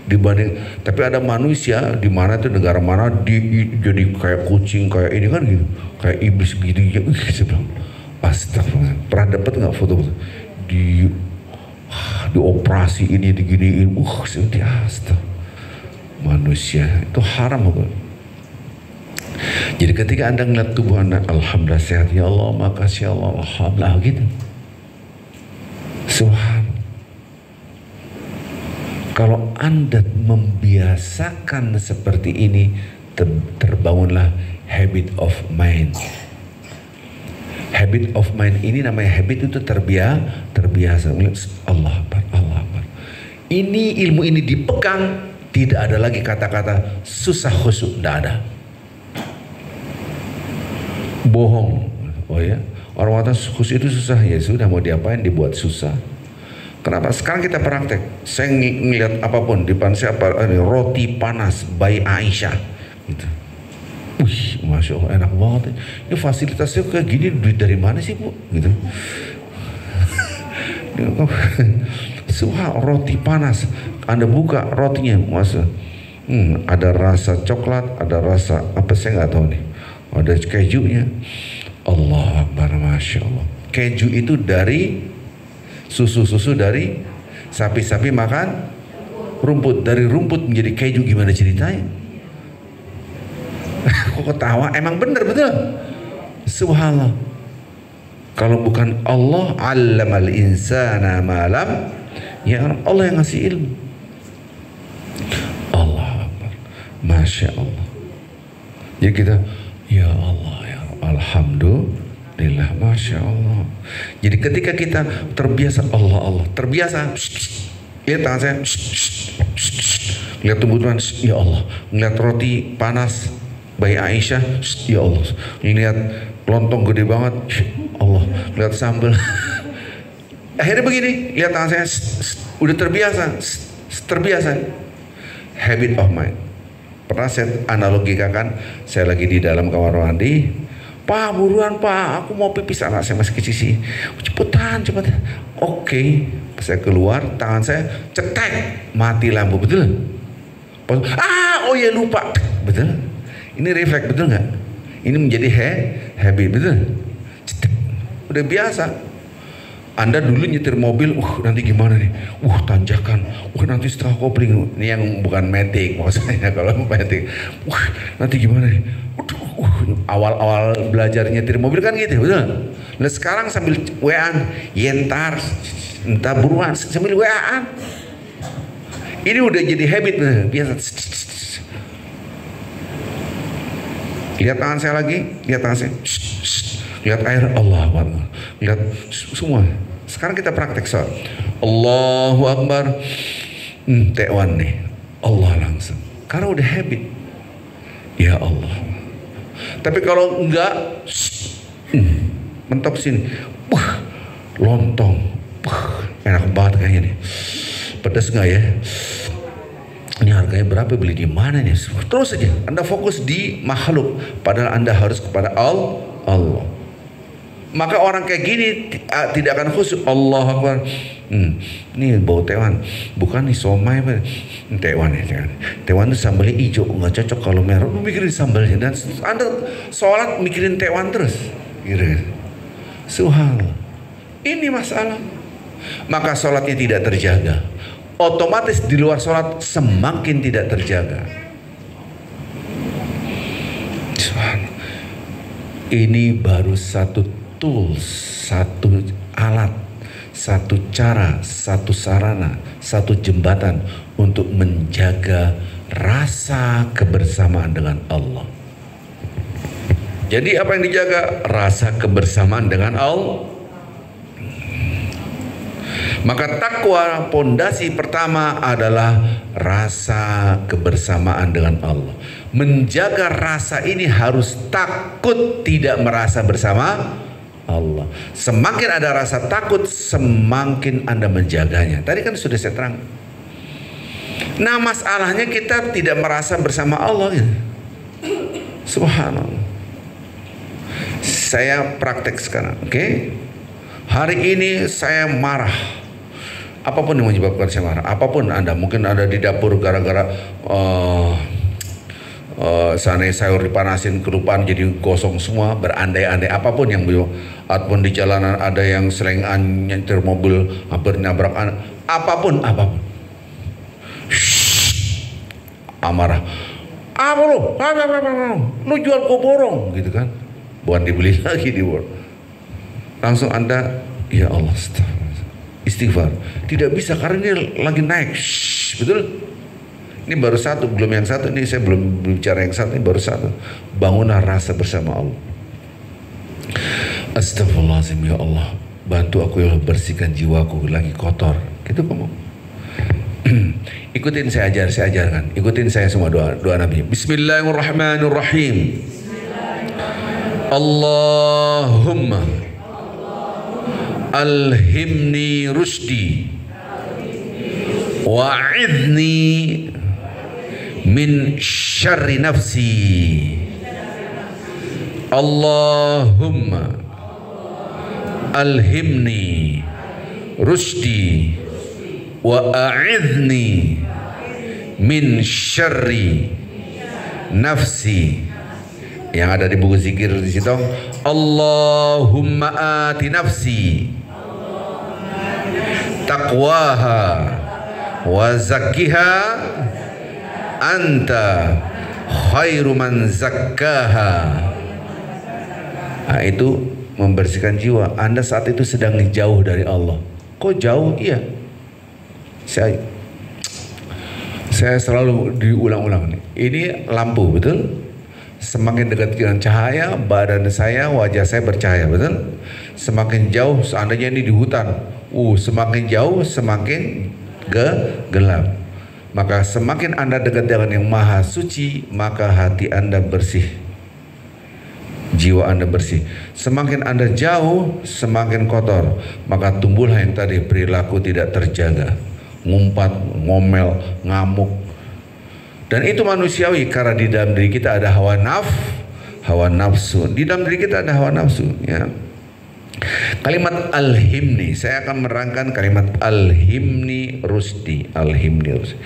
A: dibanding. Tapi ada manusia di mana tuh, negara mana jadi kayak kucing, kayak ini kan gitu, kayak iblis gitu ya. Saya bilang, astagfirullah. Pernah dapat nggak foto di operasi ini diginiin? Saya astagfirullah. Manusia itu haram bukan? Jadi ketika Anda ngeliat tubuh Anda, alhamdulillah sehat, ya Allah, makasih ya Allah, alhamdulillah gitu. Subhanallah. Kalau Anda membiasakan seperti ini, terbangunlah habit of mind. Habit of mind ini namanya habit itu terbiasa. Allah Akbar, Allah Akbar. Ini ilmu ini dipegang. Tidak ada lagi kata-kata susah khusyuk, tidak ada. Bohong. Oh ya, orang kata khusyuk itu susah, ya sudah, mau diapain dibuat susah. Kenapa? Sekarang kita praktek. Saya ngelihat apapun di depan saya, roti panas by Aisyah gitu. Wih, masya Allah, enak banget. Ini fasilitasnya kayak gini, duit dari mana sih Bu? Gitu. Roti panas, Anda buka rotinya, masa ada rasa coklat, ada rasa apa saya nggak tahu nih, ada kejunya. Allah Akbar, masya Allah. Keju itu dari susu dari sapi makan rumput, dari rumput menjadi keju, gimana ceritanya? Kok ketawa? Emang bener betul. Subhanallah. Kalau bukan Allah, allamal insana malam, ya Allah yang ngasih ilmu. Allah Akbar, masya Allah. Jadi kita, ya Allah, ya alhamdulillah, masya Allah. Jadi ketika kita terbiasa, Allah terbiasa. Lihat tangan saya, lihat tumbuh-tumbuhan, ya Allah. Ngeliat roti panas bayi Aisyah, ya Allah. Lihat lontong gede banget, Allah. Lihat sambal. Akhirnya begini, lihat tangan saya, udah terbiasa. Habit of mind. Pernah saya analogikan, saya lagi di dalam kamar mandi, Pak buruan Pak, aku mau pipis, anak saya masih kecil sih, cepetan. Oke, saya keluar, tangan saya cetek, mati lampu, betul? Oh ya lupa. Betul? Ini refleks, betul nggak? Ini menjadi habit, betul? Cetek. Udah biasa. Anda dulu nyetir mobil, nanti gimana nih? Tanjakan, nanti setelah kopling. Ini yang bukan matic maksudnya. Kalau matic, nanti gimana nih? Awal-awal belajar nyetir mobil kan gitu, betul? Nah sekarang sambil WA-an, yentar, entah buruan, sambil WA-an. Ini udah jadi habit, biasa. Lihat tangan saya lagi, lihat tangan saya. Lihat air, Allah Akbar. Lihat semua. Sekarang kita praktek sholat. Allahu Akbar. Tekwan nih. Allah langsung. Karena udah habit. Ya Allah. Tapi kalau enggak, mentok sini. Lontong. Enak banget kayaknya nih. Pedas enggak ya? Ini harganya berapa, beli di mana nih? Terus aja. Anda fokus di makhluk. Padahal Anda harus kepada Allah. Maka orang kayak gini tidak akan khusyuk. Allah Akbar. Ini bau tewan, bukan nih somai, tewan ya. Tewan itu sambalnya hijau, nggak cocok kalau merah. Lu mikirin sambalnya, dan Anda sholat mikirin tewan terus. Gitu. Subhanallah. Ini masalah. Maka sholatnya tidak terjaga. Otomatis di luar sholat semakin tidak terjaga. Subhanallah. Ini baru satu tools, satu alat, satu cara, satu sarana, satu jembatan untuk menjaga rasa kebersamaan dengan Allah. Jadi apa yang dijaga? Rasa kebersamaan dengan Allah. Maka takwa, pondasi pertama adalah rasa kebersamaan dengan Allah. Menjaga rasa ini harus takut tidak merasa bersama Allah. Semakin ada rasa takut, semakin Anda menjaganya. Tadi kan sudah saya terang. Nah masalahnya kita tidak merasa bersama Allah ya. Subhanallah. Saya praktek sekarang, oke? Hari ini saya marah. Apapun yang menyebabkan saya marah, apapun Anda, mungkin ada di dapur gara-gara sana sayur dipanasin kelupaan jadi gosong semua, berandai-andai, apapun yang beliau, ataupun di jalanan ada yang selengan nyetir mobil hampir nabrak anak, apapun. Amarah. Apa lu jual kok borong gitu kan, bukan dibeli lagi, diborong. Langsung Anda, ya Allah, istighfar. Tidak bisa karena ini lagi naik. Betul? Ini baru satu, belum yang satu. Ini saya belum bicara yang satu, ini baru satu. Bangunlah rasa bersama Allah. Astagfirullahaladzim, ya Allah, bantu aku ya Allah, bersihkan jiwaku lagi kotor. Gitu kamu. Ikutin saya ajarkan. Ikutin saya semua doa Nabi. Bismillahirrahmanirrahim. Allahumma alhimni rusdi wa'idni min syarri nafsi. Allahumma alhimni rusdi wa'idni min syarri nafsi. Yang ada di buku zikir di situ, Allahumma ati nafsi taqwaha wa zakkiha anta khairu man zakkaha. Nah, itu membersihkan jiwa. Anda saat itu sedang jauh dari Allah. Kok jauh? Iya. Saya selalu diulang-ulang nih. Ini lampu, betul? Semakin dekat dengan cahaya, badan saya, wajah saya bercahaya, betul? Semakin jauh, seandainya ini di hutan, semakin jauh, semakin gelap. Maka semakin Anda dekat dengan yang maha suci, maka hati Anda bersih, jiwa Anda bersih. Semakin Anda jauh, semakin kotor. Maka tumbuhlah yang tadi, perilaku tidak terjaga, ngumpat, ngomel, ngamuk. Dan itu manusiawi karena di dalam diri kita ada hawa nafsu. Di dalam diri kita ada hawa nafsu, ya. Kalimat alhimni, saya akan menerangkan kalimat alhimni rusdi. Alhimni rusdi.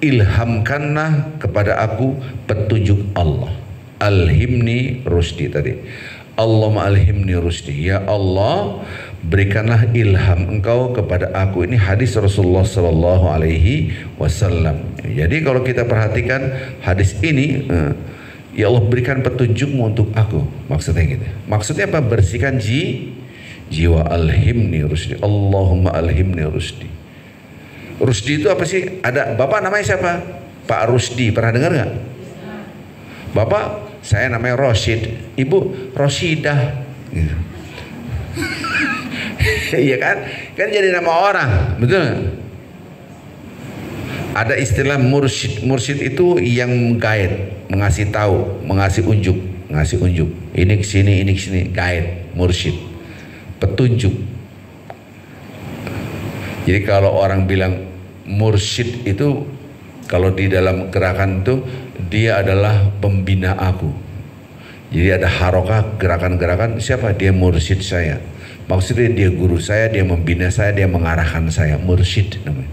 A: Ilhamkanlah kepada aku petunjuk Allah. Alhimni rusdi tadi. Allahumma alhimni rusdi. Ya Allah, berikanlah ilham engkau kepada aku. Ini hadis Rasulullah sallallahu alaihi wasallam. Jadi kalau kita perhatikan hadis ini, ya Allah berikan petunjukmu untuk aku. Maksudnya gitu. Maksudnya apa? Bersihkan jiwa. Alhimni rusdi. Allahumma alhimni rusdi. Rusdi itu apa sih? Ada bapak namanya siapa? Pak Rusdi. Pernah dengar nggak? Bapak, saya namanya Rosid. Ibu Rosidah. Gitu. Iya kan? Kan jadi nama orang, betul nggak? Ada istilah mursyid. Mursyid itu yang guide, mengasih tahu, ngasih unjuk. Ini kesini, guide, mursyid, petunjuk. Jadi kalau orang bilang mursyid itu, kalau di dalam gerakan itu dia adalah pembina aku. Jadi ada harokah, gerakan-gerakan, siapa? Dia mursyid saya. Maksudnya dia guru saya, dia membina saya, dia mengarahkan saya. Mursyid namanya.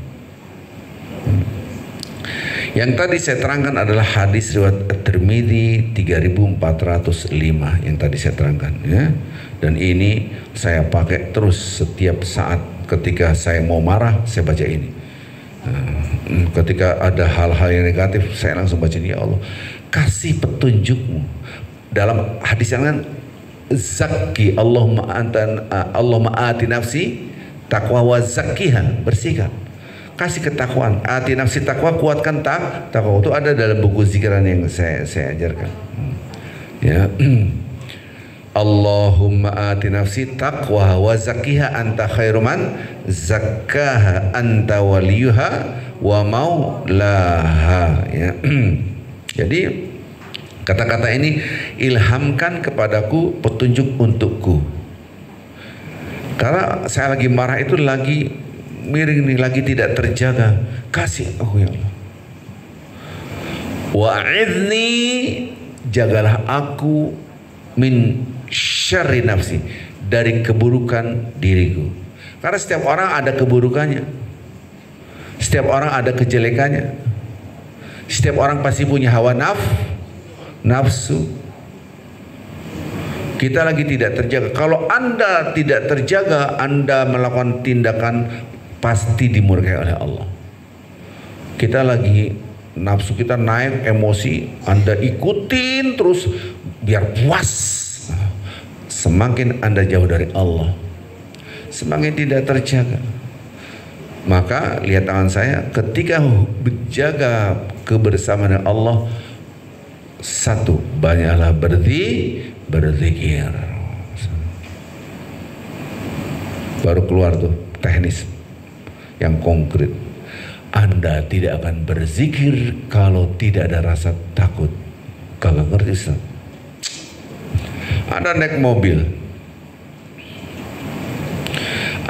A: Yang tadi saya terangkan adalah hadis riwayat At-Tirmidzi 3405 yang tadi saya terangkan, ya. Dan ini saya pakai terus setiap saat. Ketika saya mau marah, saya baca ini. Ketika ada hal-hal yang negatif, saya langsung baca ini. Ya Allah, kasih petunjukmu. Dalam hadis yang lain, zakki Allahumma ati nafsi taqwa wa zakkiha, bersihkan, kasih ketakwaan. Ati nafsi taqwa, kuatkan takwa. Itu ada dalam buku zikiran yang saya ajarkan, ya. Allahumma ati nafsi taqwa wa zakkiha anta khairu man zakkaha anta waliyuha wa maulaha, ya. Jadi kata-kata ini, ilhamkan kepadaku petunjuk untukku. Karena saya lagi marah itu, lagi miring nih, lagi tidak terjaga. Kasih aku, ya Allah. Wa'idni, jagalah aku min syarri nafsi, dari keburukan diriku. Karena setiap orang ada keburukannya, setiap orang ada kejelekannya, setiap orang pasti punya hawa nafsu. Kita lagi tidak terjaga. Kalau Anda tidak terjaga, Anda melakukan tindakan pasti dimurkai oleh Allah. Kita lagi nafsu kita naik, emosi, Anda ikutin terus biar puas. Semakin Anda jauh dari Allah, semakin tidak terjaga. Maka lihat tangan saya, ketika menjaga kebersamaan Allah, satu, banyaklah berzikir. Baru keluar tuh teknis yang konkret. Anda tidak akan berzikir kalau tidak ada rasa takut. Kagak ngerti, Ustaz. Anda naik mobil,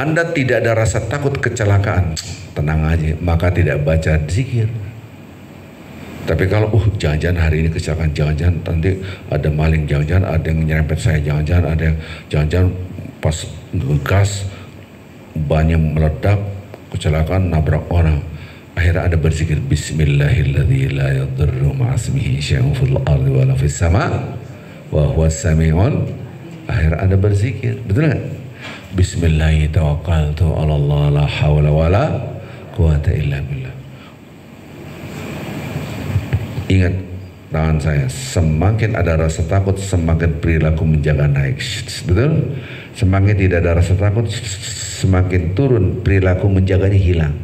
A: Anda tidak ada rasa takut kecelakaan, tenang aja, maka tidak baca zikir. Tapi kalau jangan-jangan hari ini kecelakaan, jangan-jangan nanti ada maling, jangan-jangan ada yang nyerempet saya, jangan-jangan ada yang, jangan-jangan pas ngegas bannya meledak, kecelakaan nabrak orang. Akhirnya ada berzikir, Bismillahirrahmanirrahim, la yadurru ma'asmihi syai'un fil ardi wa la fis sama' wa huwas sami'un. Akhirnya ada berzikir, betul nggak? Bismillahirrahmanirrahim, tawakkaltu 'ala Allah, la haula wala quwata illa billah. Ingat tangan saya, semakin ada rasa takut, semakin perilaku menjaga naik. Betul? Semakin tidak ada rasa takut, semakin turun, perilaku menjaganya hilang.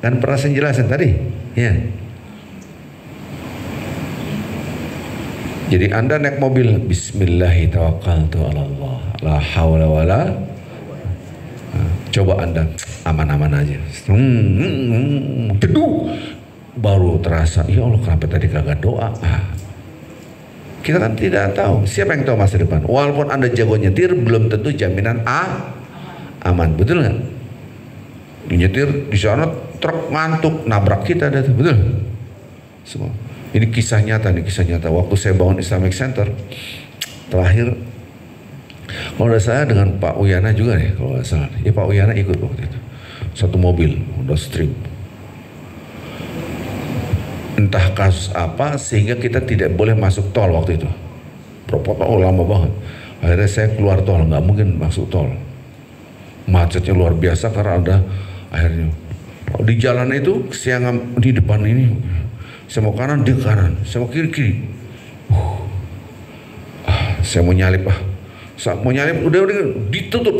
A: Kan pernah saya jelasin tadi, ya. Jadi Anda naik mobil, Bismillahirrahmanirrahim, tawakkaltu 'ala Allah, la haula wala. Coba Anda aman-aman aja. Teduh. Baru terasa, ya Allah kenapa tadi kagak doa. Kita kan tidak tahu, siapa yang tahu masa depan. Walaupun Anda jago nyetir, belum tentu jaminan aman, betul nggak? Nyetir di sana truk ngantuk, nabrak kita, betul? Semua. Ini kisah nyata nih, kisah nyata. Waktu saya bangun Islamic Center, terakhir Kalau udah saya dengan Pak Uyana juga nih, kalau nggak salah. Ya Pak Uyana ikut waktu itu. Satu mobil, udah stream. Entah kasus apa sehingga kita tidak boleh masuk tol waktu itu. Protokol lama banget. Akhirnya saya keluar tol, nggak mungkin masuk tol. Macetnya luar biasa karena ada akhirnya. Di jalan itu saya di depan ini, saya mau kanan dia kanan, saya mau kiri kiri. Saya mau nyalip Saya mau nyalip udah ditutup.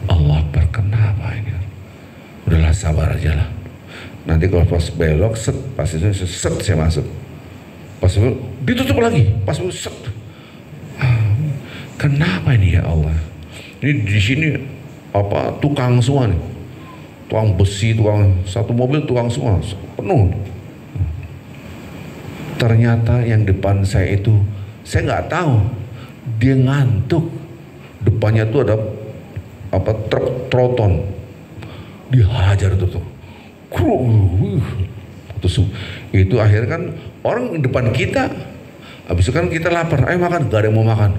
A: Allah berkenapa ini? Udahlah sabar aja lah. Nanti kalau pas belok set, pas itu set saya masuk. Pas itu ditutup lagi, pas itu set. Kenapa ini ya Allah? Ini di sini apa tukang semua nih, tukang besi, tukang satu mobil tukang semua penuh. Ternyata yang depan saya itu saya nggak tahu dia ngantuk. Depannya tuh ada apa truk Troton, dihajar tuh. Terus itu akhirnya kan orang depan kita, habis itu kan kita lapar, ayo makan, gak ada yang mau makan.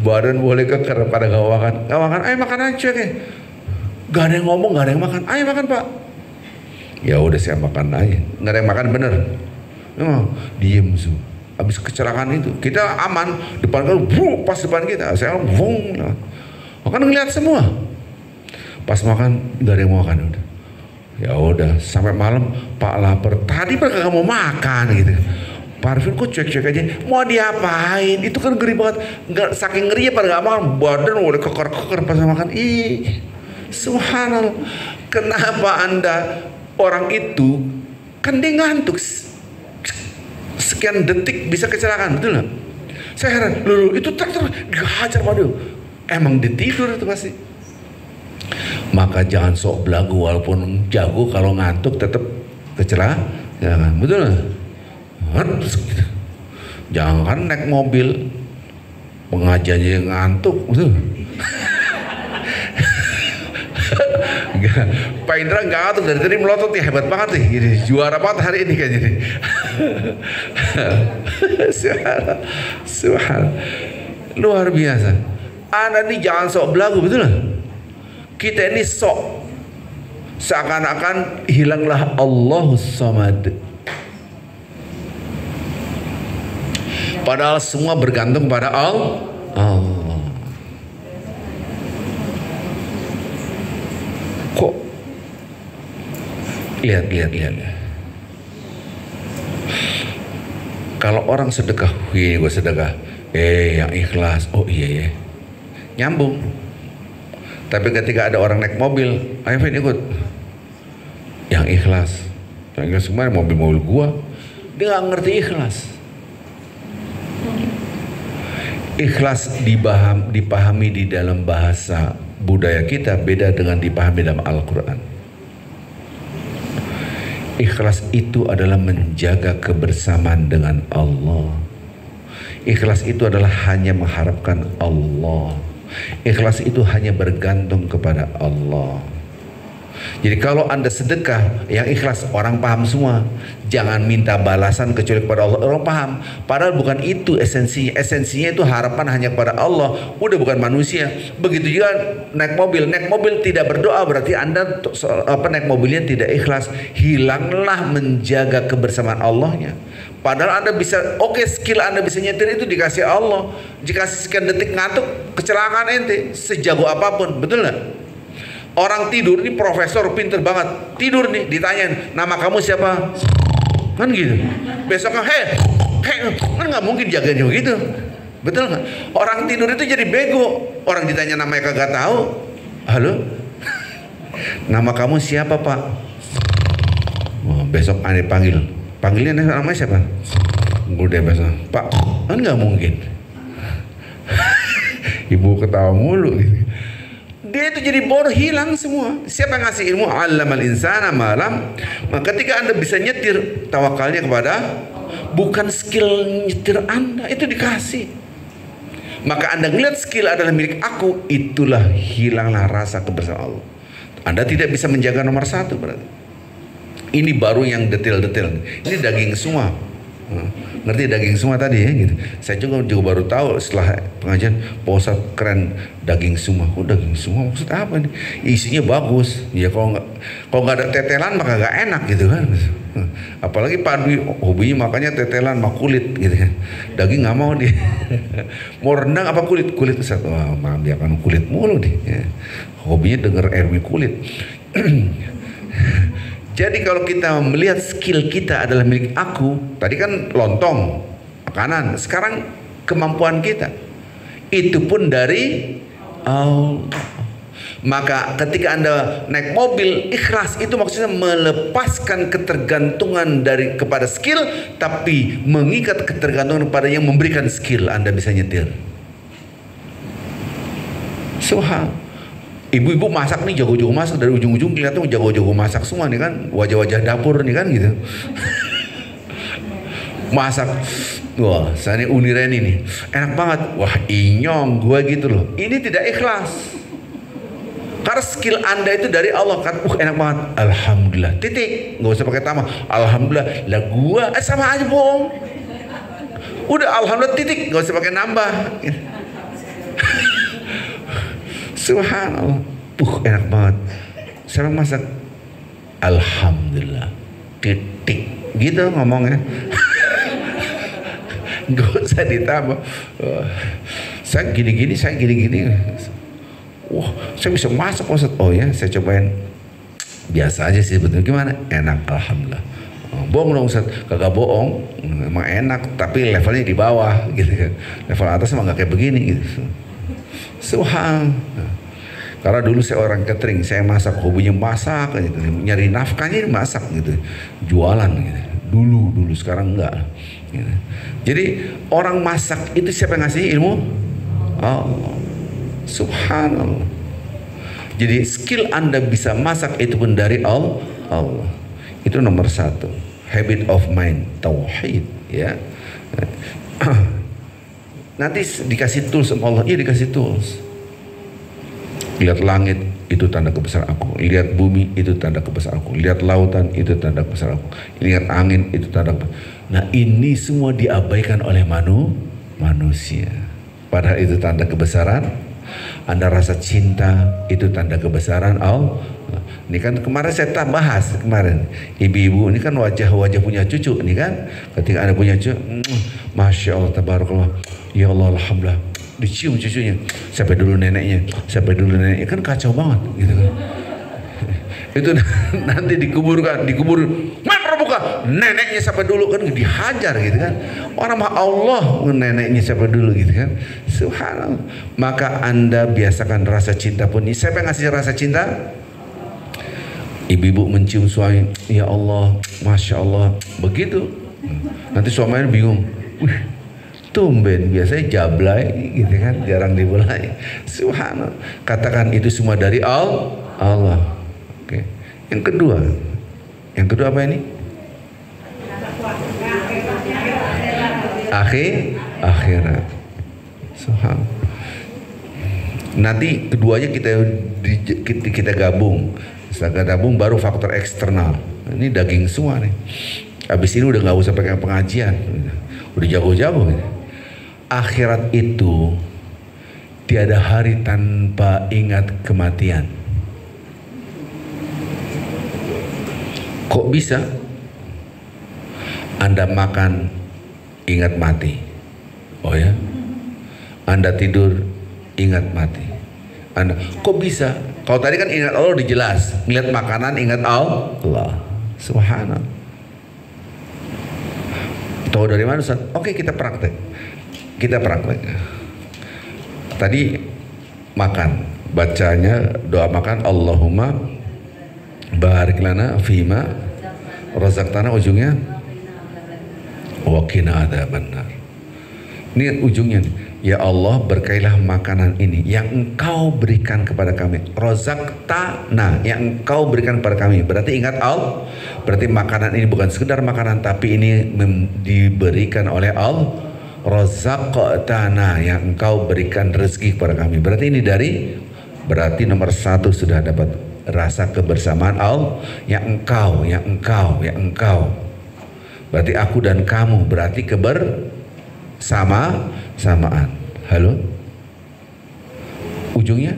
A: Badan boleh keker pada gak makan, ayo makan aja ke. Gak ada yang ngomong, gak ada yang makan, ayo makan Pak. Ya udah saya makan aja, gak ada yang makan bener. Diem su. Habis kecelakaan itu kita aman, depan kan pas depan kita, saya kan ngeliat semua. Pas makan gak ada yang mau makan udah. Ya udah sampai malam Pak lapar. Tadi Pak gak mau makan gitu. Pak Arifin kok cuek-cuek aja. Mau diapain? Itu kan ngeri banget. Nggak, saking ngeri ya pada gak makan. Badan udah keker-keker pas makan. Ih, subhanallah. Kenapa Anda orang itu kan dia ngantuk. Sekian detik bisa kecelakaan, betul nggak? Saya heran. Loh, itu traktor dihajar waduh. Emang ditidur itu pasti. Maka jangan sok belagu walaupun jago, kalau ngantuk tetap kecelakaan, betul nggak? Jangan naik mobil pengajiannya ngantuk, betul? Pak Indra nggak ngantuk dari tadi melotot nih, hebat banget nih, gini, juara banget hari ini kayaknya nih. Subhanallah, luar biasa. Anda nih jangan sok belagu, betul nggak? Kita ini sok seakan-akan hilanglah Allahus Samad. Padahal semua bergantung pada Allah. Kok lihat. Kalau orang sedekah, gue sedekah, yang ikhlas, oh iya ya, nyambung. Tapi ketika ada orang naik mobil, ayo Vin ikut, yang ikhlas kemarin mobil gua, dia nggak ngerti ikhlas. Ikhlas dipahami di dalam bahasa budaya kita beda dengan dipahami dalam Al-Quran. Ikhlas itu adalah menjaga kebersamaan dengan Allah. Ikhlas itu adalah hanya mengharapkan Allah. Ikhlas itu hanya bergantung kepada Allah. Jadi kalau Anda sedekah yang ikhlas, orang paham semua. Jangan minta balasan kecuali kepada Allah. Orang paham. Padahal bukan itu esensinya. Esensinya itu harapan hanya kepada Allah. Udah bukan manusia. Begitu juga naik mobil. Naik mobil tidak berdoa berarti Anda naik mobilnya tidak ikhlas. Hilanglah menjaga kebersamaan Allahnya. Padahal Anda bisa, skill Anda bisa nyetir itu dikasih Allah. Jika sekian detik ngantuk, kecelakaan ente sejago apapun, betul nggak? Orang tidur, ini profesor pinter banget, tidur nih ditanyain, nama kamu siapa? Kan gitu. Besoknya, kan nggak mungkin jaganya begitu, betul nggak? Orang tidur itu jadi bego. Orang ditanya namanya kagak tahu. Halo, nama kamu siapa Pak? Besok Anda panggilnya namanya siapa? Udah besok Pak, kan nggak mungkin. Ibu ketawa mulu gitu. Dia itu jadi bodoh, hilang semua. Siapa yang ngasih ilmu? Allamal insana malam. Maka ketika Anda bisa nyetir, tawakalnya kepada, bukan skill nyetir Anda, itu dikasih. Maka Anda ngeliat skill adalah milik aku, itulah hilanglah rasa kebersamaan Allah. Anda tidak bisa menjaga nomor satu berarti. Ini baru yang detail-detail. Ini daging semua. Ngerti daging semua tadi ya gitu. Saya juga baru tahu setelah pengajian, Pak Ustaz keren daging semua. Kok daging semua maksud apa nih? Isinya bagus. Ya kalau nggak ada tetelan maka nggak enak gitu kan. Apalagi Pak Dwi hobinya makanya tetelan sama kulit gitu kan. Daging nggak mau dia. Mau rendang apa kulit? Kulit Ustaz. Wah, maaf dia kan kulit mulu nih. Ya. Hobinya denger Erwin kulit. Jadi kalau kita melihat skill kita adalah milik aku, tadi kan lontong, makanan, sekarang kemampuan kita, itu pun dari Allah. Maka ketika Anda naik mobil, ikhlas itu maksudnya melepaskan ketergantungan kepada skill, tapi mengikat ketergantungan kepada yang memberikan skill. Anda bisa nyetir. Subhanallah. Ibu-ibu masak nih, jago-jago masak, dari ujung-ujung kelihatan jago-jago masak semua nih kan, wajah-wajah dapur nih kan gitu. Masak, wah saya ini Unireni nih, enak banget, wah inyong gue gitu loh. Ini tidak ikhlas, karena skill Anda itu dari Allah kan, enak banget, alhamdulillah, titik, nggak usah pakai tambah, alhamdulillah, lah gue sama aja bohong. Udah alhamdulillah titik, nggak usah pakai nambah. Subhanallah, enak banget. Saya masak, alhamdulillah, titik, gitu ngomongnya. Gak usah ditambah. Saya gini-gini, saya gini-gini. Wah, saya bisa masak Ustaz. Oh ya, saya cobain. Biasa aja sih sebetulnya. Gimana? Enak, alhamdulillah. Bohong dong Ustaz, kagak bohong. Emang enak, tapi levelnya di bawah, gitu kan. Level atas emang gak kayak begini, gitu. Subhanallah. Karena dulu saya orang catering, saya masak, hobinya masak gitu. Nyari nafkahnya masak gitu, jualan gitu. Dulu sekarang enggak gitu. Jadi orang masak itu siapa yang ngasih ilmu? Allah. Subhanallah. Jadi skill Anda bisa masak itu pun dari Allah. Itu nomor satu, habit of mind, tauhid ya. Nanti dikasih tools sama Allah, iya dikasih tools. Lihat langit itu tanda kebesaran aku, lihat bumi itu tanda kebesaran aku, lihat lautan itu tanda kebesaran aku, lihat angin itu tanda kebesaran. Nah ini semua diabaikan oleh manusia. Padahal itu tanda kebesaran. Anda rasa cinta itu tanda kebesaran Allah. Ini kan kemarin saya bahas kemarin, ibu-ibu ini kan wajah-wajah punya cucu nih kan. Ketika Anda punya cucu, masya Allah, tabarakallah, ya Allah, alhamdulillah, dicium cucunya, sampai dulu neneknya, kan kacau banget gitu kan. Itu nanti dikubur, mana buka neneknya siapa dulu kan, dihajar gitu kan. Orang mah Allah, neneknya siapa dulu gitu kan. Subhanallah. Maka Anda biasakan rasa cinta pun. Siapa yang ngasih rasa cinta? Ibu-ibu mencium suami, ya Allah, masya Allah, begitu. Nanti suaminya bingung, tumben biasanya jablay gitu kan, jarang dibulai. Subhanallah. Katakan itu semua dari Allah. Oke. Yang kedua apa ini? Akhirat. Subhanallah. Nanti keduanya kita gabung. Setelah gabung baru faktor eksternal. Ini daging semua nih. Habis ini udah nggak usah pakai pengajian, udah jago-jago. Akhirat itu tiada hari tanpa ingat kematian. Kok bisa? Anda makan ingat mati. Oh ya? Anda tidur ingat mati. Anda kok bisa? Kalau tadi kan ingat Allah udah jelas, ngeliat makanan ingat Allah. Subhanallah. Tahu dari mana Ustaz? Oke, kita praktek. Tadi makan, bacanya doa makan, Allahumma barik lana fima razaqtana, ujungnya wa qina adzabannar. Ini ujungnya nih. Ya Allah, berkailah makanan ini yang Engkau berikan kepada kami. Razaqtana, yang Engkau berikan kepada kami. Berarti ingat Allah. Berarti makanan ini bukan sekedar makanan, tapi ini diberikan oleh Allah. Razaqtana, yang Engkau berikan rezeki kepada kami. Berarti ini berarti nomor satu sudah dapat rasa kebersamaan Allah. Yang Engkau. Berarti aku dan kamu, berarti kebersamaan. Halo? Ujungnya?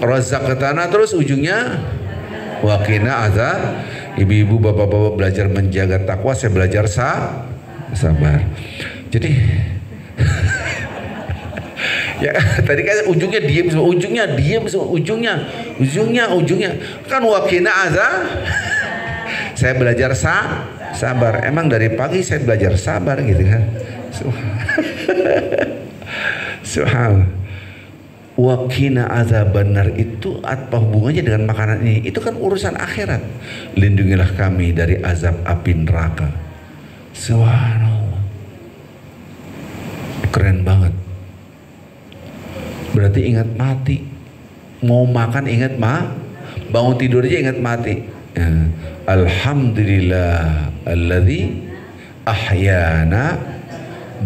A: Razaqtana, terus ujungnya waqina azab. Ibu-ibu, bapak-bapak belajar menjaga takwa, saya belajar sabar. Jadi ya tadi kan ujungnya diem, ujungnya kan waqina azab. Saya belajar sabar. Emang dari pagi saya belajar sabar gitu kan. Subhanallah. Waqina azab, benar itu apa hubungannya dengan makanan ini? Itu kan urusan akhirat. Lindungilah kami dari azab api neraka. Subhanallah. Keren banget. Berarti ingat mati. Mau makan ingat bangun tidur aja ingat mati. Ya. Alhamdulillah alladzi ahyana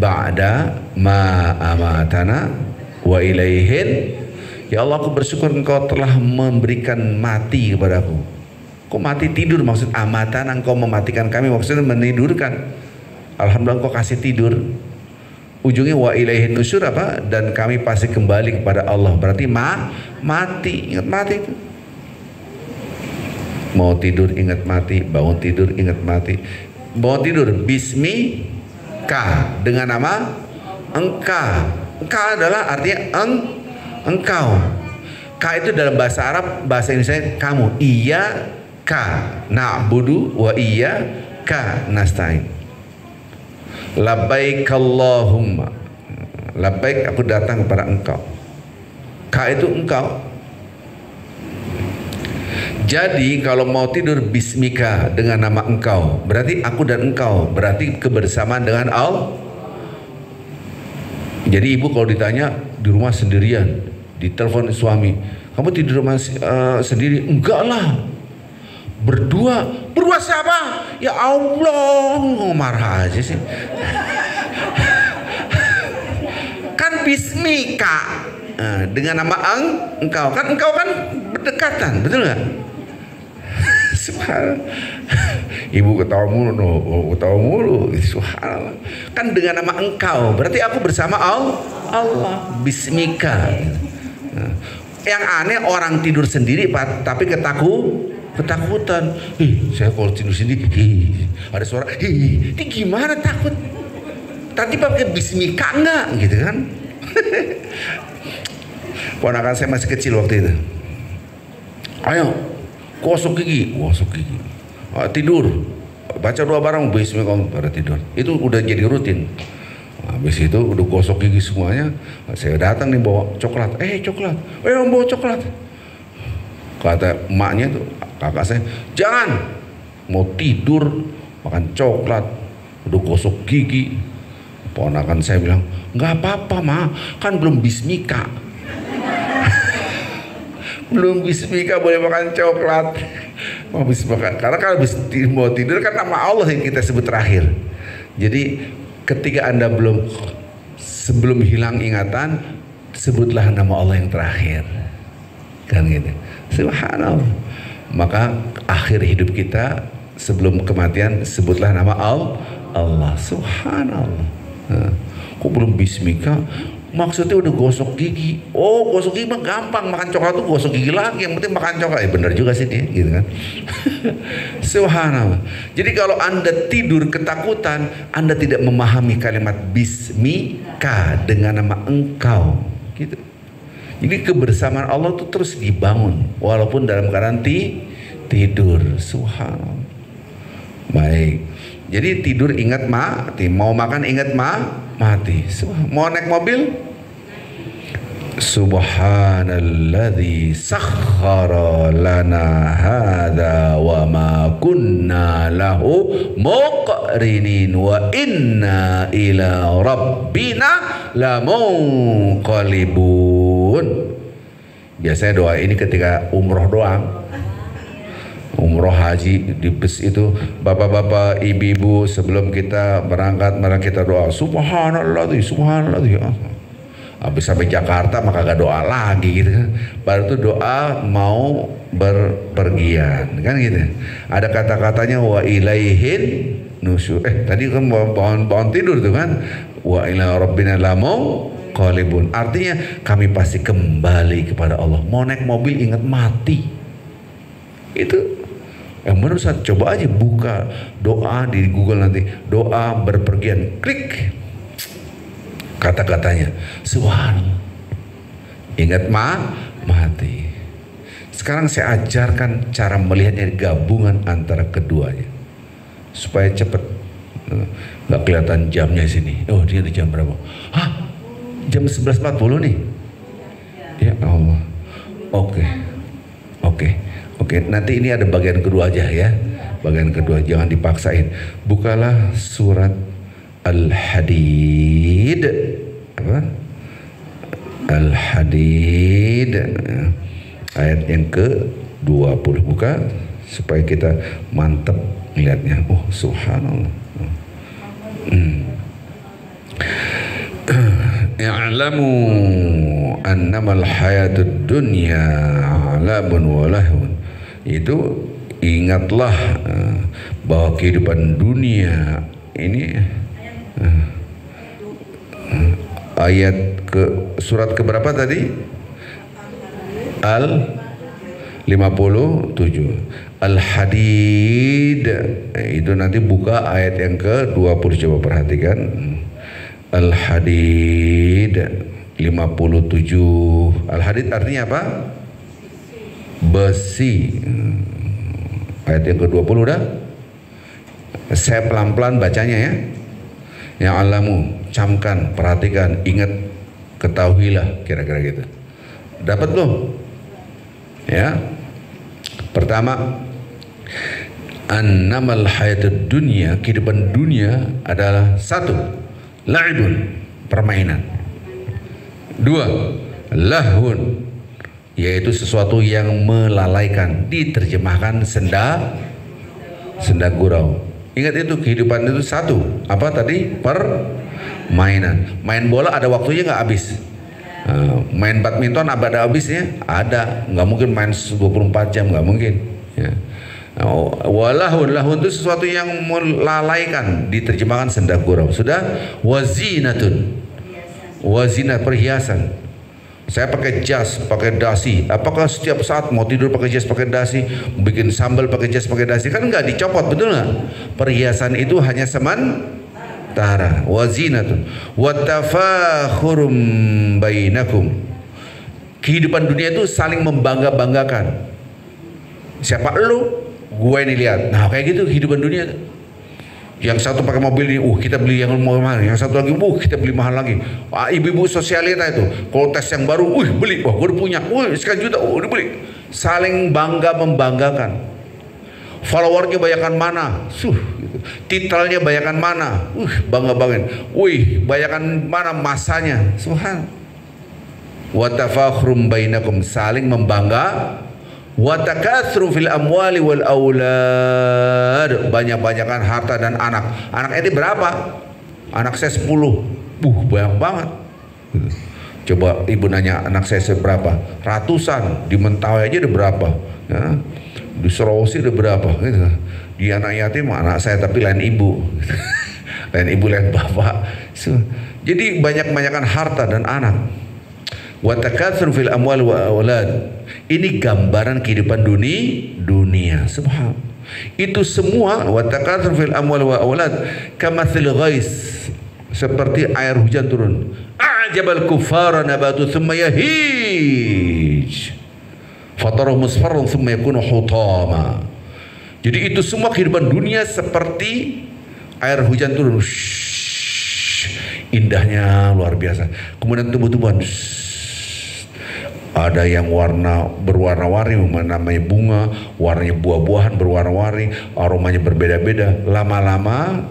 A: ba'da ma amatana wa ilaihin. Ya Allah, aku bersyukur Engkau telah memberikan mati kepadaku. Kok mati tidur maksud amatan, Engkau mematikan kami maksudnya menidurkan. Alhamdulillah Engkau kasih tidur. Ujungnya wa ilaihin nusyur apa? Dan kami pasti kembali kepada Allah. Berarti mati, ingat mati itu. Mau tidur ingat mati, bangun tidur ingat mati. Bangun tidur bismika, dengan nama Engkau. Engkau adalah artinya engkau. Ka itu dalam bahasa Arab, bahasa Indonesia kamu. Iya ka na'budu wa iya ka nasta'in. Labbaik Allahumma. Labbaik, aku datang kepada engkau. Ka itu engkau. Jadi kalau mau tidur bismika, dengan nama engkau, berarti aku dan engkau, berarti kebersamaan dengan Allah. Jadi ibu kalau ditanya di rumah sendirian, ditelepon suami, kamu tidur rumah sendiri? Enggak lah, berdua siapa? Ya Allah, marah aja sih. Kan bismika, dengan nama engkau, kan berdekatan, betul nggak? Ibu ketawa mulu, subhanallah. Kan dengan nama engkau, berarti aku bersama Allah. Bismika. Nah, yang aneh orang tidur sendiri tapi ketakutan. Saya kalau tidur sendiri, ada suara, ini gimana takut? Tadi pakai bismika enggak, gitu kan? Ponakan saya masih kecil waktu itu. Ayo, gosok gigi. Tidur, baca doa bareng bismillah pada tidur. Itu udah jadi rutin. Habis itu udah gosok gigi semuanya, saya datang nih bawa coklat. Coklat, bawa coklat. Kata emaknya tuh, kakak saya, jangan, mau tidur makan coklat, udah gosok gigi. Ponakan saya bilang, nggak apa-apa ma, kan belum bismika. Belum bismika boleh makan coklat. Mau bismika, karena kalau mau tidur kan nama Allah yang kita sebut terakhir. Jadi ketika Anda sebelum hilang ingatan, sebutlah nama Allah yang terakhir. Kan gitu. Subhanallah. Maka akhir hidup kita sebelum kematian sebutlah nama Allah. Subhanallah. Nah, kok belum bismika? Maksudnya udah gosok gigi. Oh, gosok gigi mah gampang, makan coklat tuh gosok gigi lagi, yang penting makan coklat. Benar juga sih dia, gitu kan. Subhanallah. Jadi kalau Anda tidur ketakutan, Anda tidak memahami kalimat bismika, dengan nama engkau, gitu. Jadi kebersamaan Allah tuh terus dibangun walaupun dalam keadaan tidur. Subhanallah. Baik. Jadi tidur ingat mati, mau makan ingat mati. Mau naik mobil, subhanalladzi sakhkhara lana hadza wa ma kunna lahu muqrinin wa inna ila rabbina lamunqalibun. Biasanya doa ini ketika umroh doang. Umroh haji di bus itu, bapak-bapak, ibu-ibu, sebelum kita berangkat, mari kita doa subhanallah. Habis sampai Jakarta maka gak doa lagi gitu kan. Baru itu doa mau berpergian kan gitu. Ada kata-katanya wa ilaihin nusyur. Tadi kan bangun tidur tuh kan. Wa ila rabbina lamu qalibun. Artinya kami pasti kembali kepada Allah. Mau naik mobil ingat mati. Itu menurut saya, coba aja buka doa di Google nanti, doa berpergian, klik kata-katanya, subhanallah, ingat mati. Sekarang saya ajarkan cara melihatnya gabungan antara keduanya supaya cepat, nggak kelihatan jamnya sini. Oh dia di jam berapa? Hah, jam 11.40 nih. Ya Allah. Oke, nanti ini ada bagian kedua aja ya. Bagian kedua, jangan dipaksain. Bukalah surat Al-Hadid. Apa? Al-Hadid. Ayat yang ke-20. Buka supaya kita mantap melihatnya. Oh, subhanallah. I'lamu annamal hayatud dunya 'alabun wa lahun. Itu ingatlah bahwa kehidupan dunia ini ayat ke surat keberapa tadi? Al-57 Al-Hadid. Itu nanti buka ayat yang ke-20, coba perhatikan. Al-Hadid 57. Al-Hadid artinya apa? Besi. Ayat yang ke-20 udah. Saya pelan-pelan bacanya ya. Yang alamu, camkan, perhatikan, ingat, ketahuilah, kira-kira gitu. Dapat belum? Ya. Pertama, annamal hayatud dunya, kehidupan dunia adalah satu, la'ibun, permainan. Dua, lahun, yaitu sesuatu yang melalaikan, diterjemahkan senda gurau. Ingat itu, kehidupan itu satu, apa tadi? Permainan. Main bola ada waktunya nggak habis. Main badminton ada habisnya? Ada. Nggak mungkin main 24 jam, nggak mungkin ya. Walahun, lahun itu sesuatu yang melalaikan, diterjemahkan senda gurau. Sudah. Wazinatun, wazina, perhiasan. Saya pakai jas, pakai dasi. Apakah setiap saat mau tidur pakai jas, pakai dasi, bikin sambal pakai jas, pakai dasi? Kan nggak dicopot, betul nggak? Perhiasan itu hanya sementara. Wazinatun watafakhurum bainakum. Kehidupan dunia itu saling membangga-banggakan. Siapa lu? Gue ini lihat. Nah kayak gitu kehidupan dunia. Yang satu pakai mobil ini, kita beli yang mahal. Yang satu lagi, kita beli mahal lagi. Ibu-ibu sosialita itu, kalau tes yang baru, beli. Wah, gue udah punya. Sekian juta, udah beli. Saling bangga membanggakan. Followernya banyakan mana? Gitu. Titelnya banyakan mana? Bangga-banggain. Banyakan mana masanya? Subhan. Wa tafakhrum bainakum, saling membangga. Wa takatsuru fil amwali wal aulad, banyak-banyakan harta dan anak. Anak ini berapa? Anak saya 10. Banyak banget. Coba ibu nanya anak saya seberapa? Ratusan. Di Mentawai aja ada berapa? Ya. Di Sulawesi ada berapa? Gitu. Di anak yatim anak saya tapi lain ibu. Lain ibu, lain bapak. Jadi banyak-banyakan harta dan anak. Wa takatsur fil amwal wa aulad. Ini gambaran kehidupan dunia. Subhan. Itu semua wa takatsur fil amwal wa aulad kamatsil ghais, seperti air hujan turun. A'jabal kuffara nabatu thumma yahij. Fatarahu musfarran thumma yakunu hutama. Jadi itu semua kehidupan dunia seperti air hujan turun. Indahnya luar biasa. Kemudian tumbuh-tumbuhan. Ada yang berwarna-warni, namanya bunga, warnanya buah-buahan berwarna-warni, aromanya berbeda-beda. Lama-lama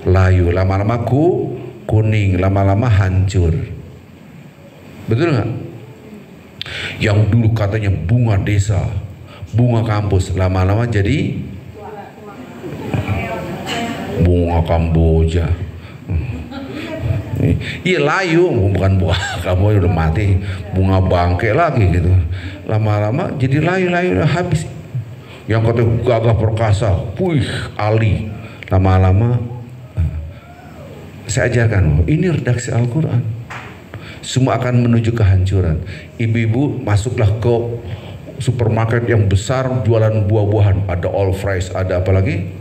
A: layu, lama-lama kuning, lama-lama hancur. Betul nggak? Yang dulu katanya bunga desa, bunga kampus, lama-lama jadi bunga Kamboja. Iya layu, bukan buah kamu udah mati, bunga bangke lagi gitu. Lama-lama jadi layu-layu udah habis. Yang katanya gagah perkasa, puih Ali. Lama-lama saya ajarkan, ini redaksi Al-Quran. Semua akan menuju kehancuran. Ibu-ibu masuklah ke supermarket yang besar jualan buah-buahan. Ada all fresh, ada apa lagi?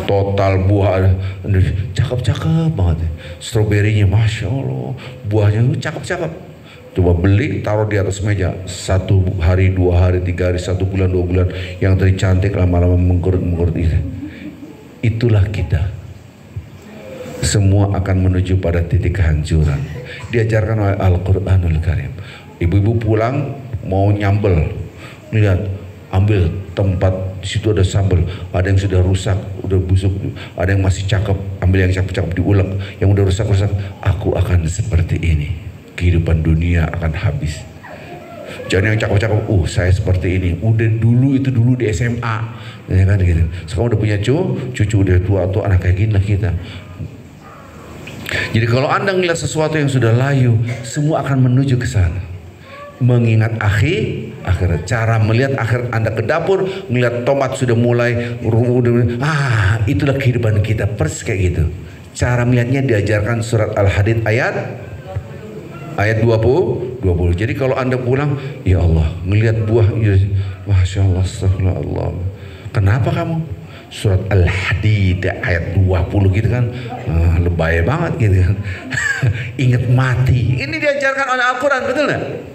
A: Total buah ada, cakep-cakep banget. Stroberinya, masya Allah, buahnya cakep-cakep. Coba beli, taruh di atas meja. 1 hari, 2 hari, 3 hari, 1 bulan, 2 bulan. Yang tadi cantik lama-lama mengkurut itu. Itulah kita. Semua akan menuju pada titik kehancuran. Diajarkan oleh Al-Quranul Karim. Ibu-ibu pulang mau nyambel, lihat, ambil tempat di situ ada sambal, ada yang sudah rusak, udah busuk, ada yang masih cakep, ambil yang cakep-cakep diulek, yang udah rusak-rusak. Aku akan seperti ini, kehidupan dunia akan habis. Jangan yang cakep-cakep, saya seperti ini, udah dulu itu dulu di SMA, ya kan gitu. Sekarang udah punya cucu udah tua, anak kayak gini lah kita. Jadi kalau Anda melihat sesuatu yang sudah layu, semua akan menuju ke sana. Mengingat akhirat, cara melihat akhirat. Anda ke dapur melihat tomat sudah mulai itulah kehidupan kita, persis kayak gitu. Cara melihatnya diajarkan surat Al-Hadid ayat 20. Jadi kalau Anda pulang, ya Allah, ngelihat buah, ya, masya Allah, astagfirullah. Kenapa kamu? Surat Al-Hadid ayat 20 gitu kan, lebay banget gitu kan. Ingat mati. Ini diajarkan oleh Al-Quran, betul nggak?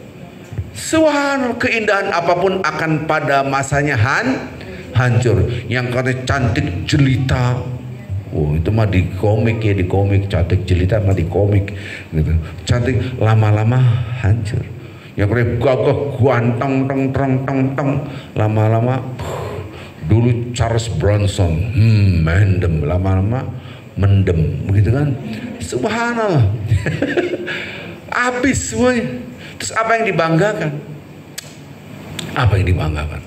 A: Subhanallah, keindahan apapun akan pada masanya hancur. Yang katanya cantik jelita, itu mah di komik ya, di komik cantik jelita mah di komik gitu. Cantik lama-lama hancur. Yang katanya gagah ganteng teng lama-lama dulu Charles Bronson mendem, lama-lama mendem begitu kan. Subhanallah. Habis semuanya. Terus apa yang dibanggakan? Apa yang dibanggakan?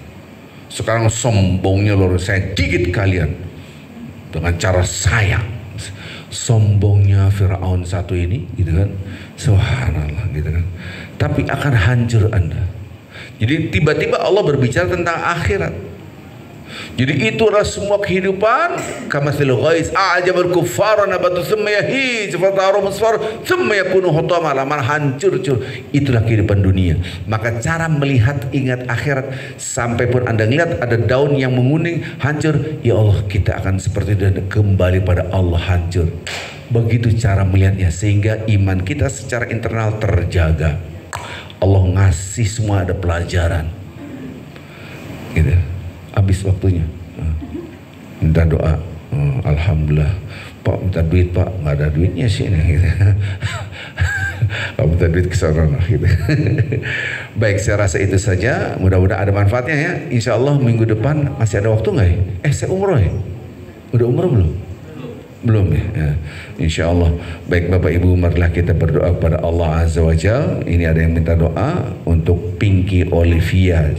A: Sekarang sombongnya luar, saya gigit kalian dengan cara saya. Sombongnya Firaun satu ini, gitu kan? Subhanallah, gitu kan? Tapi akan hancur Anda. Jadi tiba-tiba Allah berbicara tentang akhirat. Jadi itulah semua kehidupan. Kamathil ghais a'jabal kuffara nabatu thumma yahij fataru musfar thumma yakunu hutama, lama hancur. Itulah kehidupan dunia. Maka cara melihat, ingat akhirat. Sampai pun Anda lihat ada daun yang menguning hancur, ya Allah, kita akan seperti itu dan kembali pada Allah, hancur. Begitu cara melihatnya, sehingga iman kita secara internal terjaga. Allah ngasih semua, ada pelajaran gitu. Habis waktunya minta doa, alhamdulillah Pak, minta duit Pak, nggak ada duitnya sih gitu. Kalau minta duit kesana gitu. Baik, saya rasa itu saja, mudah-mudahan ada manfaatnya ya. Insya Allah minggu depan masih ada waktu nggak ya? Saya umroh ya? Udah umroh belum? Belum ya? Insya Allah. Baik Bapak Ibu, marilah kita berdoa kepada Allah Azza wa Jal. Ini ada yang minta doa untuk Pinky Olivia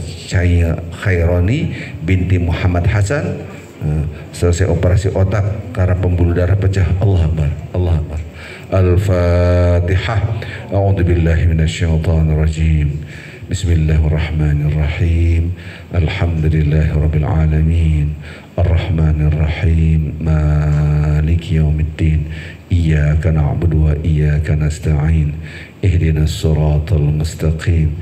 A: Khaironi binti Muhammad Hasan, selesai operasi otak karena pembuluh darah pecah. Allah Akbar, Allah Akbar. Al-Fatihah. A'udzubillahi minasyaitonir rajim. Bismillahirrahmanirrahim. Alhamdulillahirabbil alamin. Ar-Rahmanir Rahim. Maliki yaumiddin. Iyyaka na'budu wa iyyaka nasta'in. Ihdinas siratal mustaqim.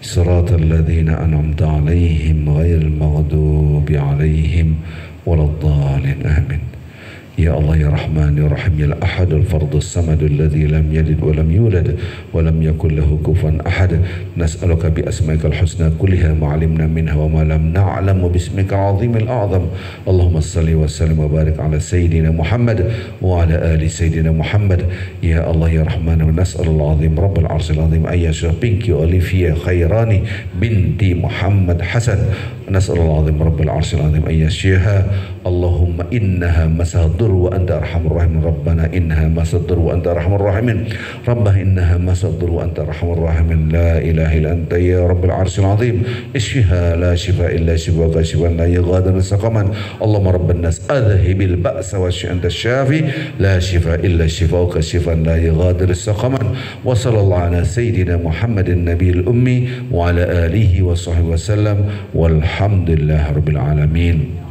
A: Siratal ladzina an'amta 'alaihim ghairil maghdubi 'alaihim waladdallin. Amin. Ya Allah ya Rahman ya Rahim ya Ahad al-Fard as-Samad alladhi lam yalid wa lam yulad wa lam yakul lahu kufuwan ahad. Nas'aluka bi asma'ikal husna kulliha ma 'alimna minha wa ma lam na'lam wa bismikal 'azimil a'zam. Allahumma shalli wa sallim wa barik ala sayyidina Muhammad wa ala ali sayyidina Muhammad. Ya Allah ya Rahman wa nas'alul 'azim rabbal 'arsyil 'azim ayyasha Pinky Olivia Khairani binti Muhammad Hasan Nas'alullah azim rabbil arsyil azim ayyashiha. Allahumma innaha masadur wa anta arhamur rahimin. Rabbana innaha masadur wa anta arhamur rahimin. Rabbah innaha masadur wa anta arhamur rahimin. La ilaha illa anta ya rabbil arsyil azim. Ishfiha la shifa illa shifaka shifan la yughadiru saqaman. Allahumma rabban nas adhibil ba'sa wa anta syafi la shifa illa shifauka shifan la yughadiru saqaman. Wa sallallahu ala sayyidina Muhammadin nabiyil ummi wa ala alihi wa sahbihi wa sallam. Walhamdulillah rabbil alamin.